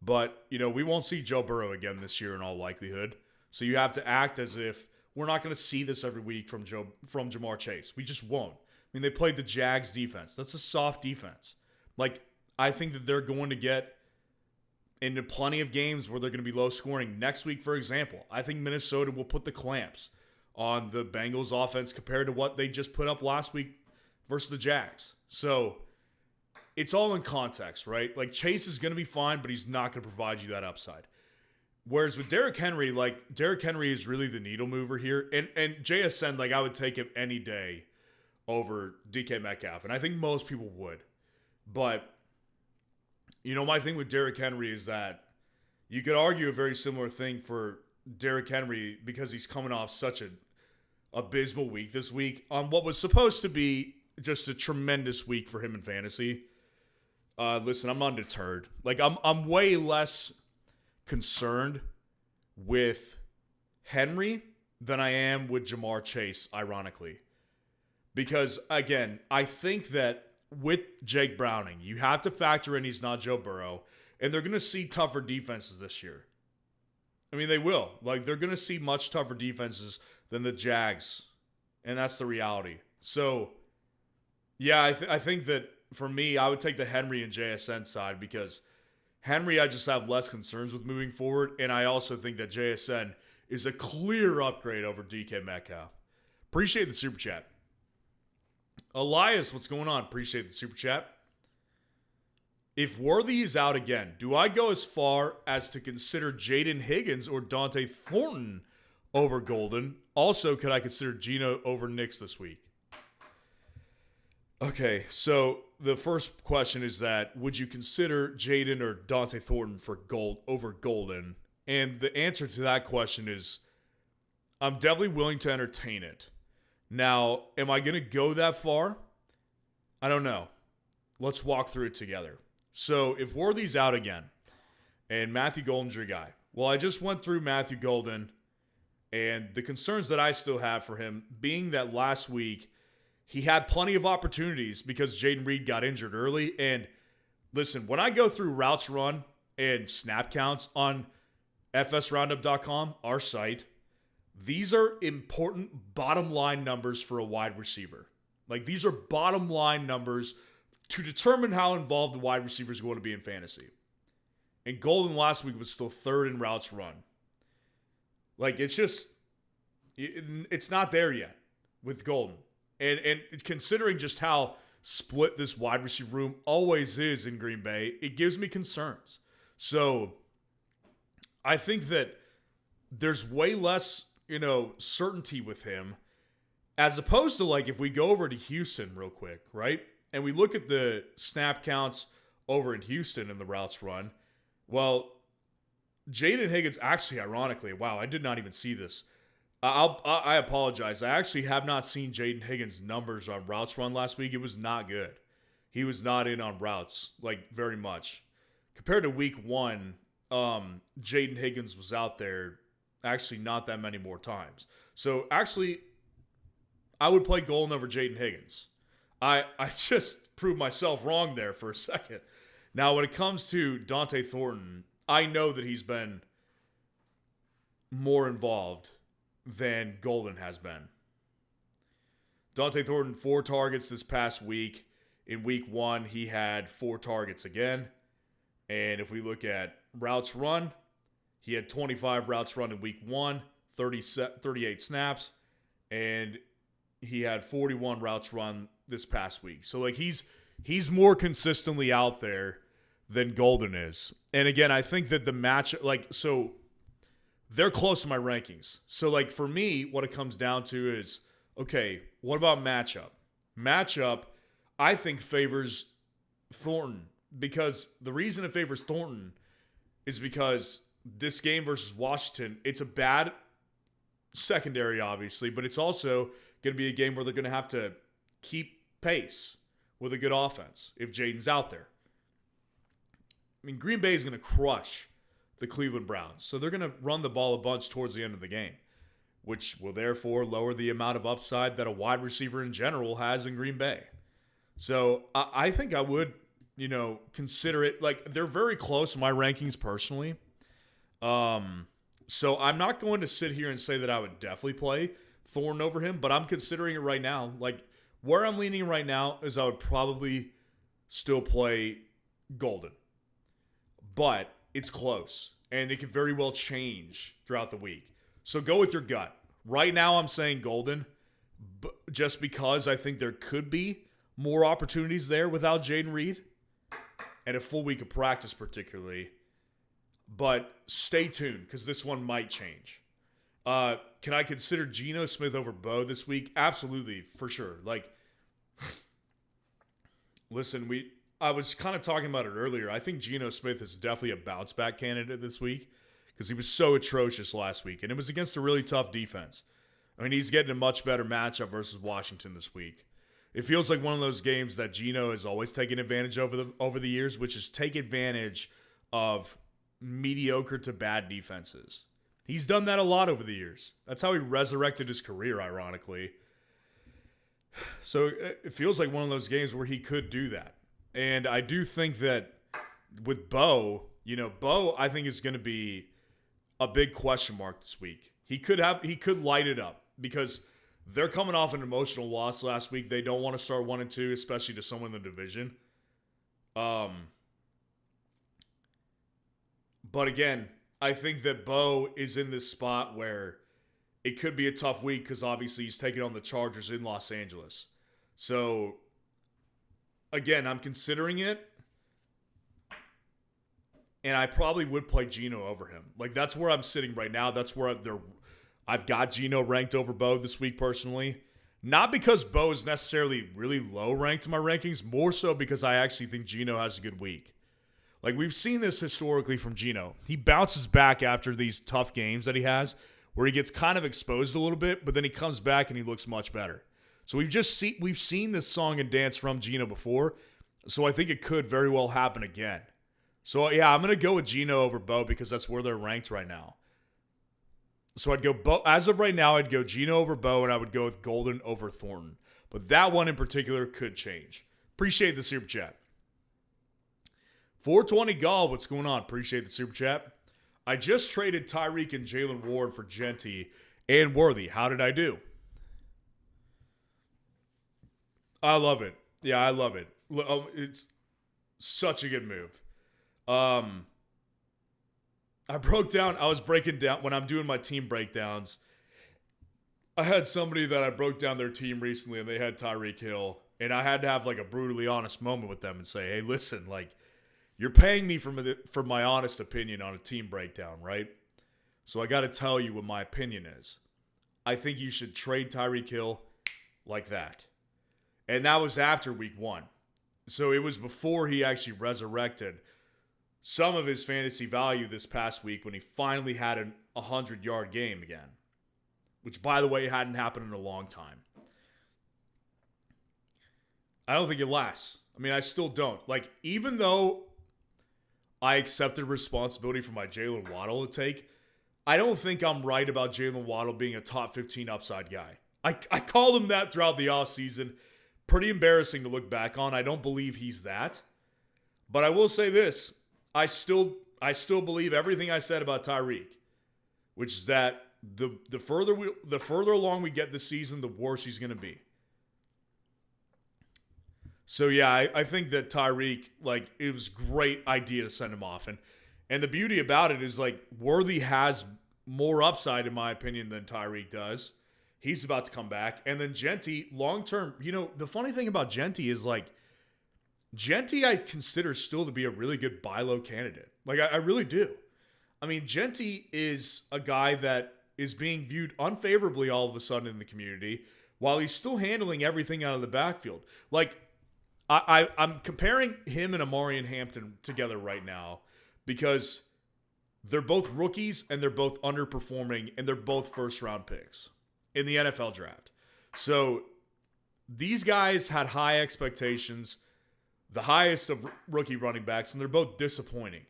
But, you know, we won't see Joe Burrow again this year in all likelihood. So you have to act as if we're not going to see this every week from Jamar Chase. We just won't. I mean, they played the Jags defense. That's a soft defense. Like, I think that they're going to get into plenty of games where they're going to be low scoring. Next week, for example, I think Minnesota will put the clamps on the Bengals offense compared to what they just put up last week versus the Jags. So it's all in context, right? Like, Chase is going to be fine, but he's not going to provide you that upside. Whereas with Derrick Henry, like, Derrick Henry is really the needle mover here. And JSN, like, I would take him any day over DK Metcalf. And I think most people would. But, you know, my thing with Derrick Henry is that you could argue a very similar thing for Derrick Henry because he's coming off such an abysmal week this week on what was supposed to be just a tremendous week for him in fantasy. Listen, I'm undeterred. Like, I'm way less concerned with Henry than I am with Jamar Chase, ironically. Because, again, I think that with Jake Browning, you have to factor in he's not Joe Burrow, and they're going to see tougher defenses this year. I mean, they will. Like, they're going to see much tougher defenses than the Jags, and that's the reality. So, yeah, I think that for me, I would take the Henry and JSN side because Henry I just have less concerns with moving forward, and I also think that JSN is a clear upgrade over DK Metcalf. Appreciate the super chat. Elias, what's going on? Appreciate the super chat. If Worthy is out again, do I go as far as to consider Jaden Higgins or Dante Thornton over Golden? Also, could I consider Geno over Knicks this week? Okay, so the first question is that, would you consider Jaden or Dante Thornton for over Golden? And the answer to that question is, I'm definitely willing to entertain it. Now, am I going to go that far? I don't know. let's walk through it together. So if Worthy's out again and Matthew Golden's your guy, well, I just went through Matthew Golden and the concerns that I still have for him being that last week he had plenty of opportunities because Jaden Reed got injured early. And listen, when I go through routes run and snap counts on fsroundup.com, our site, these are important bottom line numbers for a wide receiver. Like, these are bottom line numbers to determine how involved the wide receiver is going to be in fantasy. And Golden last week was still third in routes run. Like, it's just, it's not there yet with Golden. And considering just how split this wide receiver room always is in Green Bay, it gives me concerns. So I think that there's way less, certainty with him as opposed to, like, if we go over to Houston real quick, right? And we look at the snap counts over in Houston in the routes run. Well, Jaden Higgins actually, ironically, wow, I did not even see this. I apologize. I actually have not seen Jaden Higgins' numbers on routes run last week. It was not good. He was not in on routes, like, very much. Compared to week 1, Jaden Higgins was out there actually not that many more times. So, actually, I would play Golden over Jaden Higgins. I just proved myself wrong there for a second. Now, when it comes to Dante Thornton, I know that he's been more involved than Golden has been. Dante Thornton, 4 targets this past week. In week 1, he had 4 targets again. And if we look at routes run, he had 25 routes run in week 1, 38 snaps, and he had 41 routes run this past week. So, like, he's more consistently out there than Golden is. And again, I think that the match, so they're close to my rankings. So, like, for me, what it comes down to is, okay, what about matchup? Matchup, I think, favors Thornton. Because the reason it favors Thornton is because this game versus Washington, it's a bad secondary, obviously, but it's also going to be a game where they're going to have to keep pace with a good offense if Jaden's out there. I mean, Green Bay is going to crush the Cleveland Browns, so they're going to run the ball a bunch towards the end of the game, which will therefore lower the amount of upside that a wide receiver in general has in Green Bay. So I think I would, consider it. Like, they're very close in my rankings personally. So I'm not going to sit here and say that I would definitely play Thornton over him, but I'm considering it right now. Like, where I'm leaning right now is I would probably still play Golden. But it's close, and it could very well change throughout the week. So go with your gut. Right now I'm saying Golden, just because I think there could be more opportunities there without Jaden Reed and a full week of practice particularly. But stay tuned, because this one might change. Can I consider Geno Smith over Bo this week? Absolutely, for sure. Like, listen, I was kind of talking about it earlier. I think Geno Smith is definitely a bounce-back candidate this week because he was so atrocious last week, and it was against a really tough defense. I mean, he's getting a much better matchup versus Washington this week. It feels like one of those games that Geno has always taken advantage over the years, which is take advantage of mediocre to bad defenses. He's done that a lot over the years. That's how he resurrected his career, ironically. So it feels like one of those games where he could do that. And I do think that with Bo, Bo, I think is going to be a big question mark this week. He could light it up because they're coming off an emotional loss last week. They don't want to start 1-2, especially to someone in the division. But again, I think that Bo is in this spot where it could be a tough week because obviously he's taking on the Chargers in Los Angeles. So, again, I'm considering it, and I probably would play Geno over him. Like, that's where I'm sitting right now. That's where I've got Geno ranked over Bo this week personally. Not because Bo is necessarily really low ranked in my rankings, more so because I actually think Geno has a good week. Like, we've seen this historically from Geno. He bounces back after these tough games that he has, where he gets kind of exposed a little bit, but then he comes back and he looks much better. So we've seen this song and dance from Geno before, So I think it could very well happen again. So yeah, I'm going to go with Geno over Bo because that's where they're ranked right now. So I'd go Bo. As of right now, I'd go Geno over Bo, and I would go with Golden over Thornton. But that one in particular could change. Appreciate the super chat. 420 Gall, what's going on? Appreciate the super chat. I just traded Tyreek and Jalen Ward for Genty and Worthy. How did I do? I love it. Yeah, I love it. It's such a good move. I was breaking down, when I'm doing my team breakdowns, I had somebody that I broke down their team recently, and they had Tyreek Hill, and I had to have like a brutally honest moment with them and say, hey, listen, like, you're paying me for my honest opinion on a team breakdown, right? So I got to tell you what my opinion is. I think you should trade Tyreek Hill like that. And that was after week 1. So it was before he actually resurrected some of his fantasy value this past week when he finally had a 100-yard game again. Which, by the way, hadn't happened in a long time. I don't think it lasts. I mean, I still don't. Like, even though I accepted responsibility for my Jalen Waddle take, I don't think I'm right about Jalen Waddle being a top 15 upside guy. I called him that throughout the offseason. Pretty embarrassing to look back on. I don't believe he's that. But I will say this. I still believe everything I said about Tyreek, which is that the further along we get this season, the worse he's going to be. So yeah, I think that Tyreek, like, it was a great idea to send him off. And the beauty about it is, like, Worthy has more upside, in my opinion, than Tyreek does. He's about to come back. And then Genty, long-term, the funny thing about Genty is, like, Genty I consider still to be a really good buy low candidate. Like, I really do. I mean, Genty is a guy that is being viewed unfavorably all of a sudden in the community while he's still handling everything out of the backfield. Like, I'm comparing him and Amari and Hampton together right now because they're both rookies and they're both underperforming and they're both first-round picks in the NFL draft. So these guys had high expectations, the highest of rookie running backs, and they're both disappointing.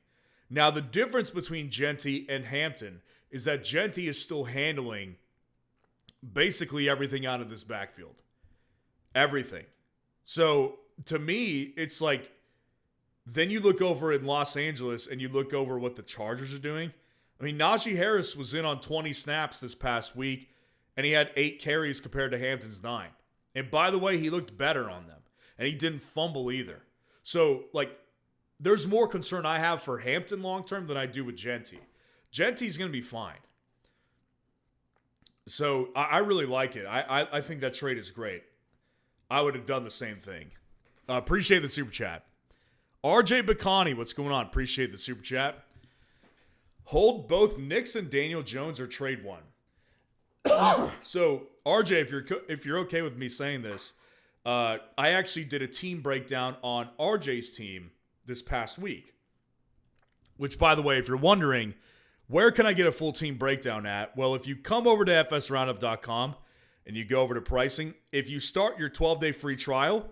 Now, the difference between Genty and Hampton is that Genty is still handling basically everything out of this backfield. Everything. So, to me, it's like, then you look over in Los Angeles and you look over what the Chargers are doing. I mean, Najee Harris was in on 20 snaps this past week, and he had 8 carries compared to Hampton's 9. And by the way, he looked better on them. And he didn't fumble either. So, like, there's more concern I have for Hampton long-term than I do with Genty. Genty's going to be fine. So, I really like it. I think that trade is great. I would have done the same thing. Appreciate the super chat. RJ Bacani, what's going on? Appreciate the super chat. Hold both Knicks and Daniel Jones or trade one. So, RJ, if you're okay with me saying this, I actually did a team breakdown on RJ's team this past week. Which, by the way, if you're wondering, where can I get a full team breakdown at? Well, if you come over to fsroundup.com and you go over to pricing, if you start your 12-day free trial,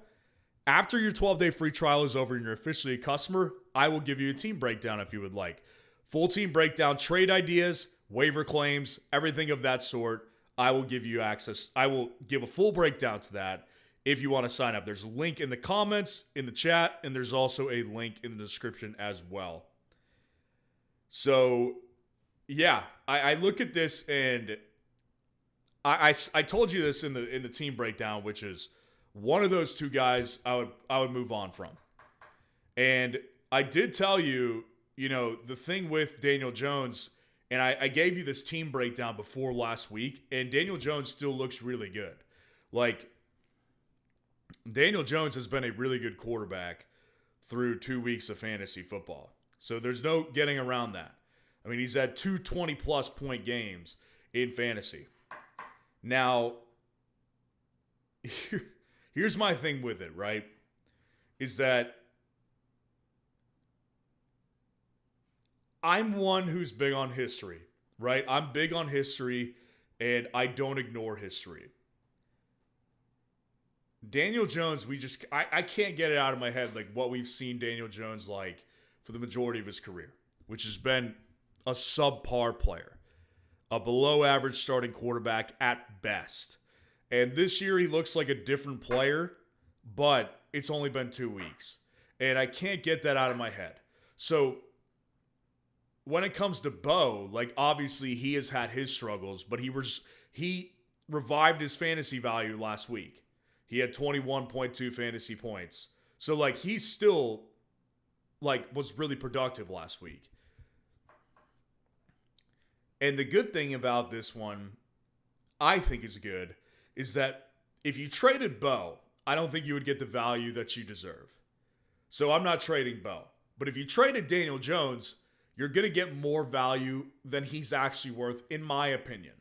after your 12-day free trial is over and you're officially a customer, I will give you a team breakdown if you would like. Full team breakdown, trade ideas, waiver claims, everything of that sort. I will give you access. I will give a full breakdown to that if you want to sign up. There's a link in the comments, in the chat, and there's also a link in the description as well. So, yeah, I look at this and I told you this in the team breakdown, which is one of those two guys I would move on from. And I did tell you, the thing with Daniel Jones, and I gave you this team breakdown before last week, and Daniel Jones still looks really good. Like, Daniel Jones has been a really good quarterback through 2 weeks of fantasy football. So there's no getting around that. I mean, he's had 2 20-plus point games in fantasy. Now, here's my thing with it, right? Is that I'm one who's big on history, right? I'm big on history, and I don't ignore history. Daniel Jones, I can't get it out of my head like what we've seen Daniel Jones like for the majority of his career, which has been a subpar player, a below average starting quarterback at best. And this year he looks like a different player, but it's only been 2 weeks. And I can't get that out of my head. So when it comes to Bo, like obviously he has had his struggles, but he revived his fantasy value last week. He had 21.2 fantasy points. So like he's still like was really productive last week. And the good thing about this one, I think is good, is that if you traded Bo, I don't think you would get the value that you deserve. So I'm not trading Bo. But if you traded Daniel Jones, you're going to get more value than he's actually worth, in my opinion.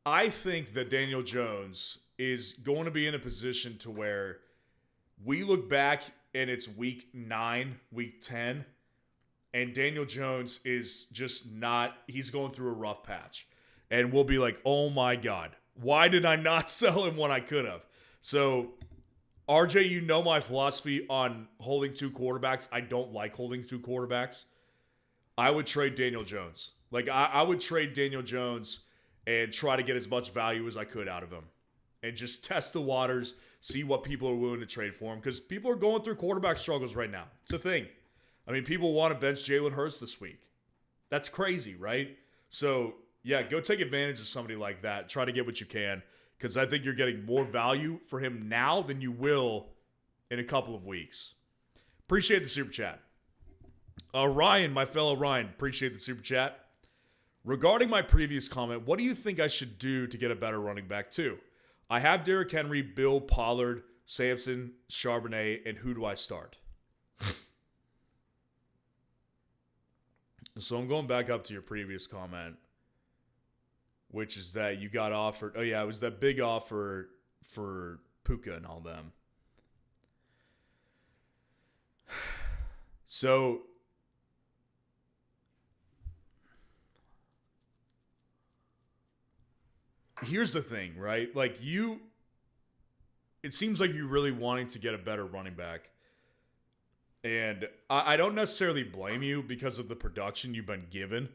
I think that Daniel Jones is going to be in a position to where we look back and it's week 9, week 10, and Daniel Jones is just not, he's going through a rough patch. And we'll be like, oh my God, why did I not sell him when I could have? So, RJ, you know my philosophy on holding 2 quarterbacks. I don't like holding 2 quarterbacks. I would trade Daniel Jones. Like, I would trade Daniel Jones and try to get as much value as I could out of him. And just test the waters, see what people are willing to trade for him. Because people are going through quarterback struggles right now. It's a thing. I mean, people want to bench Jalen Hurts this week. That's crazy, right? So, yeah, go take advantage of somebody like that. Try to get what you can. Because I think you're getting more value for him now than you will in a couple of weeks. Appreciate the super chat. Ryan, my fellow Ryan, appreciate the super chat. Regarding my previous comment, what do you think I should do to get a better running back too? I have Derrick Henry, Bill, Pollard, Sampson, Charbonnet, and who do I start? So I'm going back up to your previous comment, which is that you got offered. Oh, yeah, it was that big offer for Puka and all them. So, here's the thing, right? Like, it seems like you're really wanting to get a better running back. And I don't necessarily blame you because of the production you've been given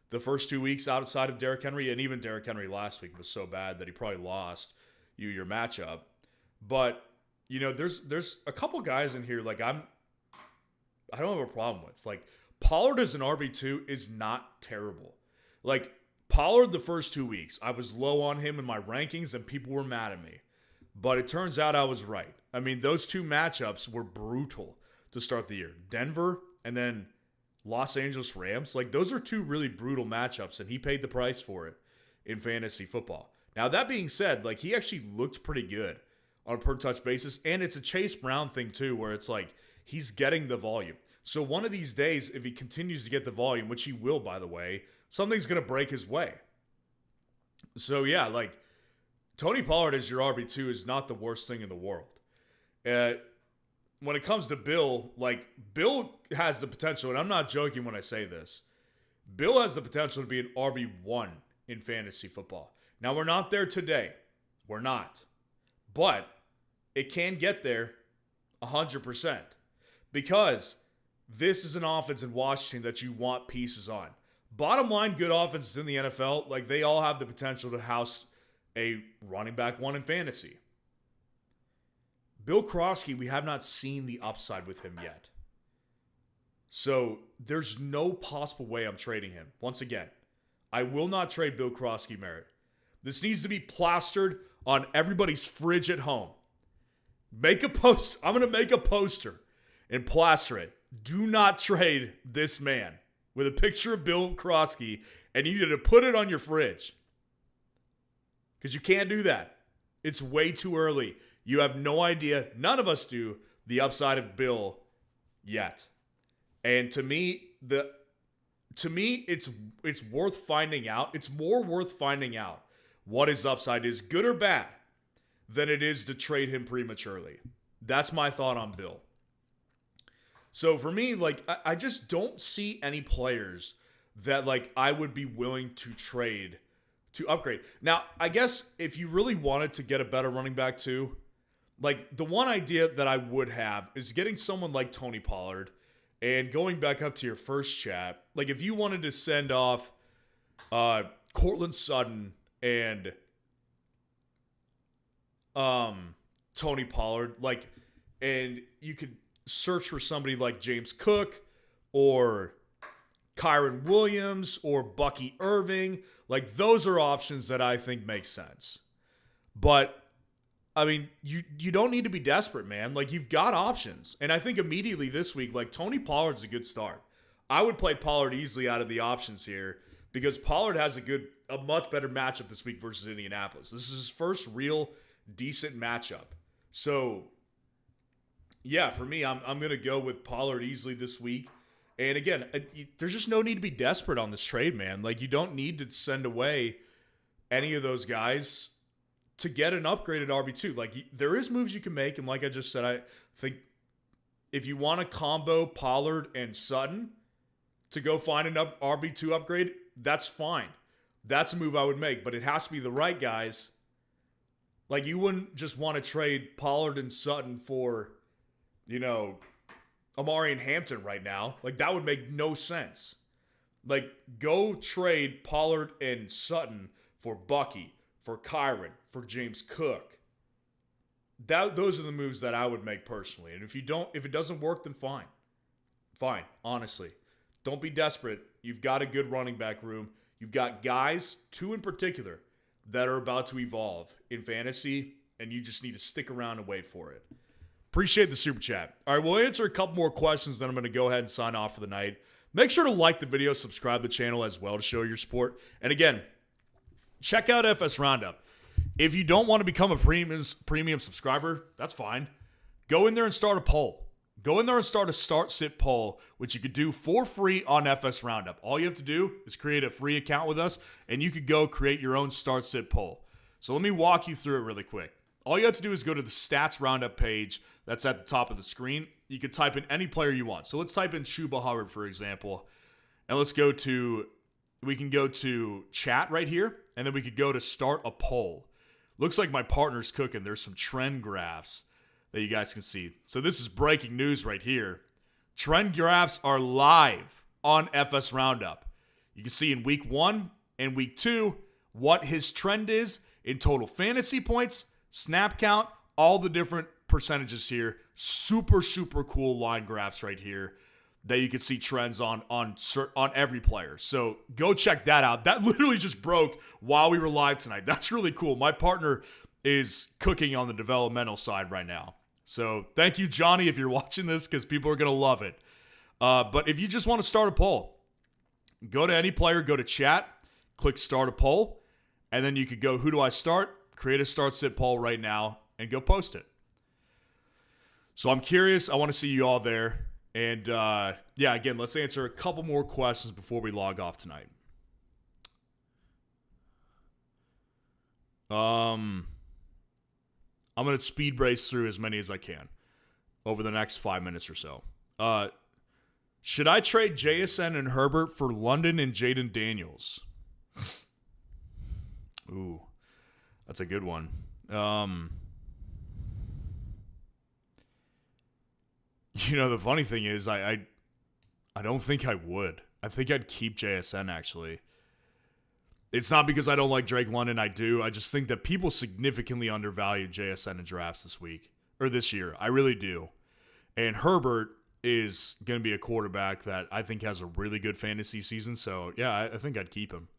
the first 2 weeks outside of Derrick Henry, and even Derrick Henry last week was so bad that he probably lost you your matchup. But, you know, there's a couple guys in here like I don't have a problem with. Like, Pollard as an RB2 is not terrible. Like, Pollard the first 2 weeks, I was low on him in my rankings and people were mad at me. But it turns out I was right. I mean, those 2 matchups were brutal to start the year. Denver and then Los Angeles Rams. Like, those are 2 really brutal matchups, and he paid the price for it in fantasy football. Now, that being said, like, he actually looked pretty good on a per-touch basis, and it's a Chase Brown thing, too, where it's like he's getting the volume. So one of these days, if he continues to get the volume, which he will, by the way, something's going to break his way. So, yeah, like, Tony Pollard as your RB2 is not the worst thing in the world. When it comes to Bill, like, Bill has the potential, and I'm not joking when I say this, Bill has the potential to be an RB1 in fantasy football. Now, we're not there today. We're not. But it can get there 100%. Because this is an offense in Washington that you want pieces on. Bottom line, good offenses in the NFL, like, they all have the potential to house a running back 1 in fantasy. Bill Krosky, we have not seen the upside with him yet. So there's no possible way I'm trading him. Once again, I will not trade Bill Krosky merit. This needs to be plastered on everybody's fridge at home. Make a post. I'm going to make a poster and plaster it. Do not trade this man with a picture of Bill Krosky, and you need to put it on your fridge. Because you can't do that. It's way too early. You have no idea, none of us do, the upside of Bill yet. And to me, it's worth finding out. It's more worth finding out what his upside is, good or bad, than it is to trade him prematurely. That's my thought on Bill. So for me, like, I just don't see any players that, like, I would be willing to trade to upgrade. Now, I guess if you really wanted to get a better running back too, like the one idea that I would have is getting someone like Tony Pollard and going back up to your first chat. Like if you wanted to send off Cortland Sutton and Tony Pollard, like, and you could search for somebody like James Cook or Kyron Williams or Bucky Irving. Like those are options that I think make sense. But I mean, you don't need to be desperate, man. Like you've got options. And I think immediately this week, like Tony Pollard's a good start. I would play Pollard easily out of the options here because Pollard has a much better matchup this week versus Indianapolis. This is his first real decent matchup. So yeah, for me, I'm going to go with Pollard easily this week. And again, there's just no need to be desperate on this trade, man. Like, you don't need to send away any of those guys to get an upgraded RB2. Like, there is moves you can make. And like I just said, I think if you want to combo Pollard and Sutton to go find an RB2 upgrade, that's fine. That's a move I would make. But it has to be the right guys. Like, you wouldn't just want to trade Pollard and Sutton for, Amari and Hampton right now. Like, that would make no sense. Like, go trade Pollard and Sutton for Bucky, for Kyron, for James Cook. Those are the moves that I would make personally. And if it doesn't work, then fine. Fine, honestly. Don't be desperate. You've got a good running back room. You've got guys, 2 in particular, that are about to evolve in fantasy, and you just need to stick around and wait for it. Appreciate the super chat. All right, we'll answer a couple more questions, then I'm going to go ahead and sign off for the night. Make sure to like the video, subscribe to the channel as well to show your support. And again, check out FS Roundup. If you don't want to become a premium subscriber, that's fine. Go in there and start a poll. Go in there and start a start-sit poll, which you could do for free on FS Roundup. All you have to do is create a free account with us, and you could go create your own start-sit poll. So let me walk you through it really quick. All you have to do is go to the Stats Roundup page that's at the top of the screen. You can type in any player you want. So let's type in Chuba Hubbard, for example. And we can go to chat right here, and then we could go to start a poll. Looks like my partner's cooking. There's some trend graphs that you guys can see. So this is breaking news right here. Trend graphs are live on FS Roundup. You can see in week 1 and week 2 what his trend is in total fantasy points, snap count, all the different percentages here. Super, super cool line graphs right here that you can see trends on every player. So go check that out. That literally just broke while we were live tonight. That's really cool. My partner is cooking on the developmental side right now. So thank you, Johnny, if you're watching this, because people are going to love it. But if you just want to start a poll, go to any player, go to chat, click start a poll, and then you could go, who do I start? Create a start-sit poll right now and go post it. So I'm curious. I want to see you all there. And again, let's answer a couple more questions before we log off tonight. I'm going to speed race through as many as I can over the next 5 minutes or so. Should I trade JSN and Herbert for London and Jaden Daniels? Ooh, that's a good one. The funny thing is I don't think I would. I think I'd keep JSN, actually. It's not because I don't like Drake London. I do. I just think that people significantly undervalued JSN in drafts this year. I really do. And Herbert is going to be a quarterback that I think has a really good fantasy season. So, yeah, I think I'd keep him.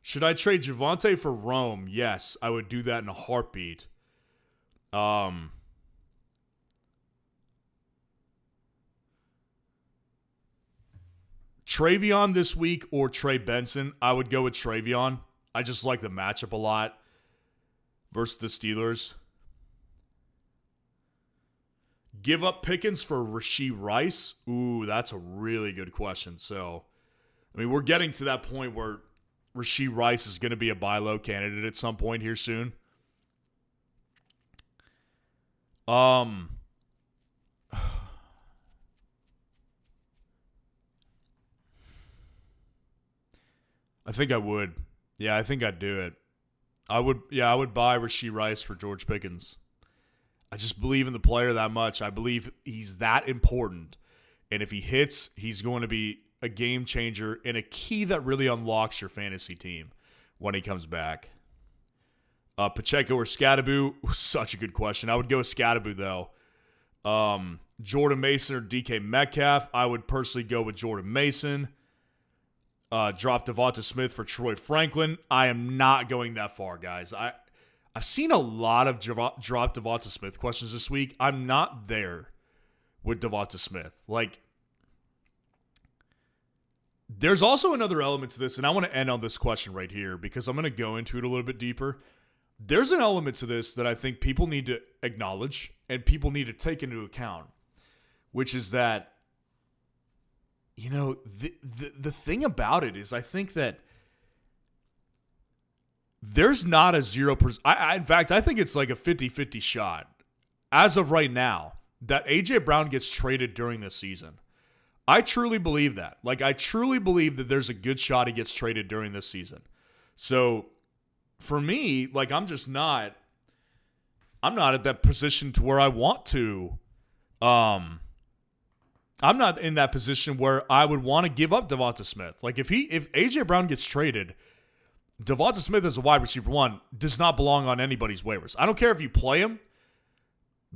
Should I trade Javonte for Rome? Yes, I would do that in a heartbeat. Travion this week or Trey Benson? I would go with Travion. I just like the matchup a lot versus the Steelers. Give up Pickens for Rashee Rice? Ooh, that's a really good question. So, we're getting to that point where Rashee Rice is going to be a buy low candidate at some point here soon. I think I would. Yeah, I think I'd do it. I would buy Rashee Rice for George Pickens. I just believe in the player that much. I believe he's that important. And if he hits, he's going to be a game changer and a key that really unlocks your fantasy team when he comes back. Pacheco or Scadaboo? Such a good question. I would go with Scadaboo, though. Jordan Mason or DK Metcalf? I would personally go with Jordan Mason. Drop Devonta Smith for Troy Franklin. I am not going that far, guys. I've seen a lot of drop Devonta Smith questions this week. I'm not there with Devonta Smith. Like, there's also another element to this, and I want to end on this question right here because I'm going to go into it a little bit deeper. There's an element to this that I think people need to acknowledge and people need to take into account, which is that, you know, the thing about it is I think that there's not a 0%. In fact, I think it's like a 50-50 shot as of right now that A.J. Brown gets traded during this season. I truly believe that. Like, I truly believe that there's a good shot he gets traded during this season. So, for me, like, I'm not at that position to where I want to. I'm not in that position where I would want to give up Devonta Smith. Like, if A.J. Brown gets traded, Devonta Smith as a wide receiver one does not belong on anybody's waivers. I don't care if you play him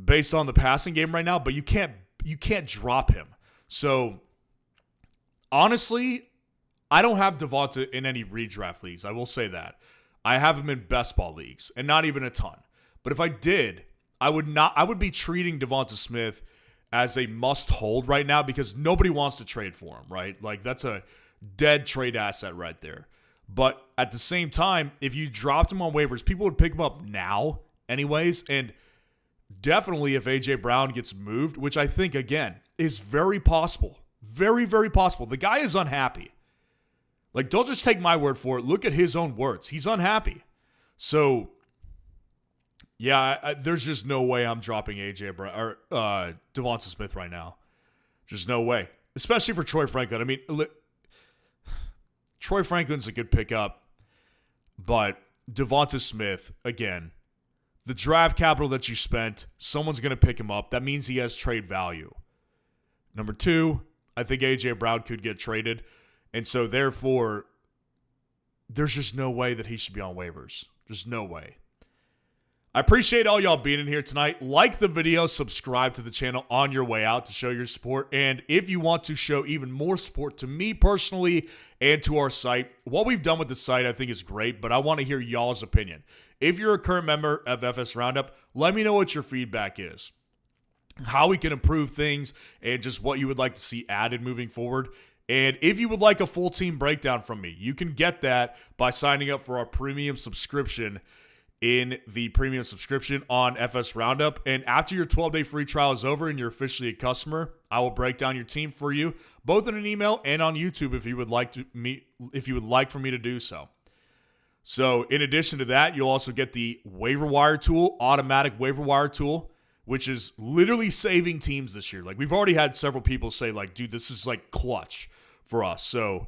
based on the passing game right now, but you can't drop him. So, honestly, I don't have Devonta in any redraft leagues. I will say that. I have him in best ball leagues, and not even a ton. But if I did, I would be treating Devonta Smith as a must-hold right now because nobody wants to trade for him, right? Like, that's a dead trade asset right there. But at the same time, if you dropped him on waivers, people would pick him up now anyways. And definitely if A.J. Brown gets moved, which I think, again, is very possible. Very, very possible. The guy is unhappy. Like, don't just take my word for it. Look at his own words. He's unhappy. So, yeah, there's just no way I'm dropping A.J. Brown or Devonta Smith right now. Just no way. Especially for Troy Franklin. I mean, Troy Franklin's a good pickup, but Devonta Smith, again, the draft capital that you spent, someone's going to pick him up. That means he has trade value. Number two, I think A.J. Brown could get traded, and so therefore, there's just no way that he should be on waivers. There's no way. I appreciate all y'all being in here tonight. Like the video, subscribe to the channel on your way out to show your support. And if you want to show even more support to me personally and to our site, what we've done with the site I think is great, but I want to hear y'all's opinion. If you're a current member of FS Roundup, let me know what your feedback is, how we can improve things, and just what you would like to see added moving forward. And if you would like a full team breakdown from me, you can get that by signing up for our premium subscription in the premium subscription on FS Roundup. And after your 12-day free trial is over and you're officially a customer, I will break down your team for you, both in an email and on YouTube if you would like for me to do so. So in addition to that, you'll also get the waiver wire tool, automatic waiver wire tool, which is literally saving teams this year. Like, we've already had several people say, like, dude, this is like clutch for us. So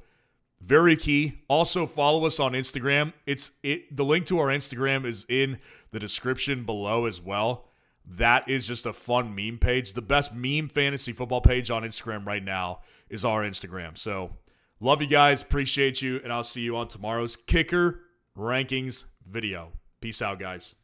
very key. Also, follow us on Instagram. The link to our Instagram is in the description below as well. That is just a fun meme page. The best meme fantasy football page on Instagram right now is our Instagram. So, love you guys. Appreciate you. And I'll see you on tomorrow's Kicker Rankings video. Peace out, guys.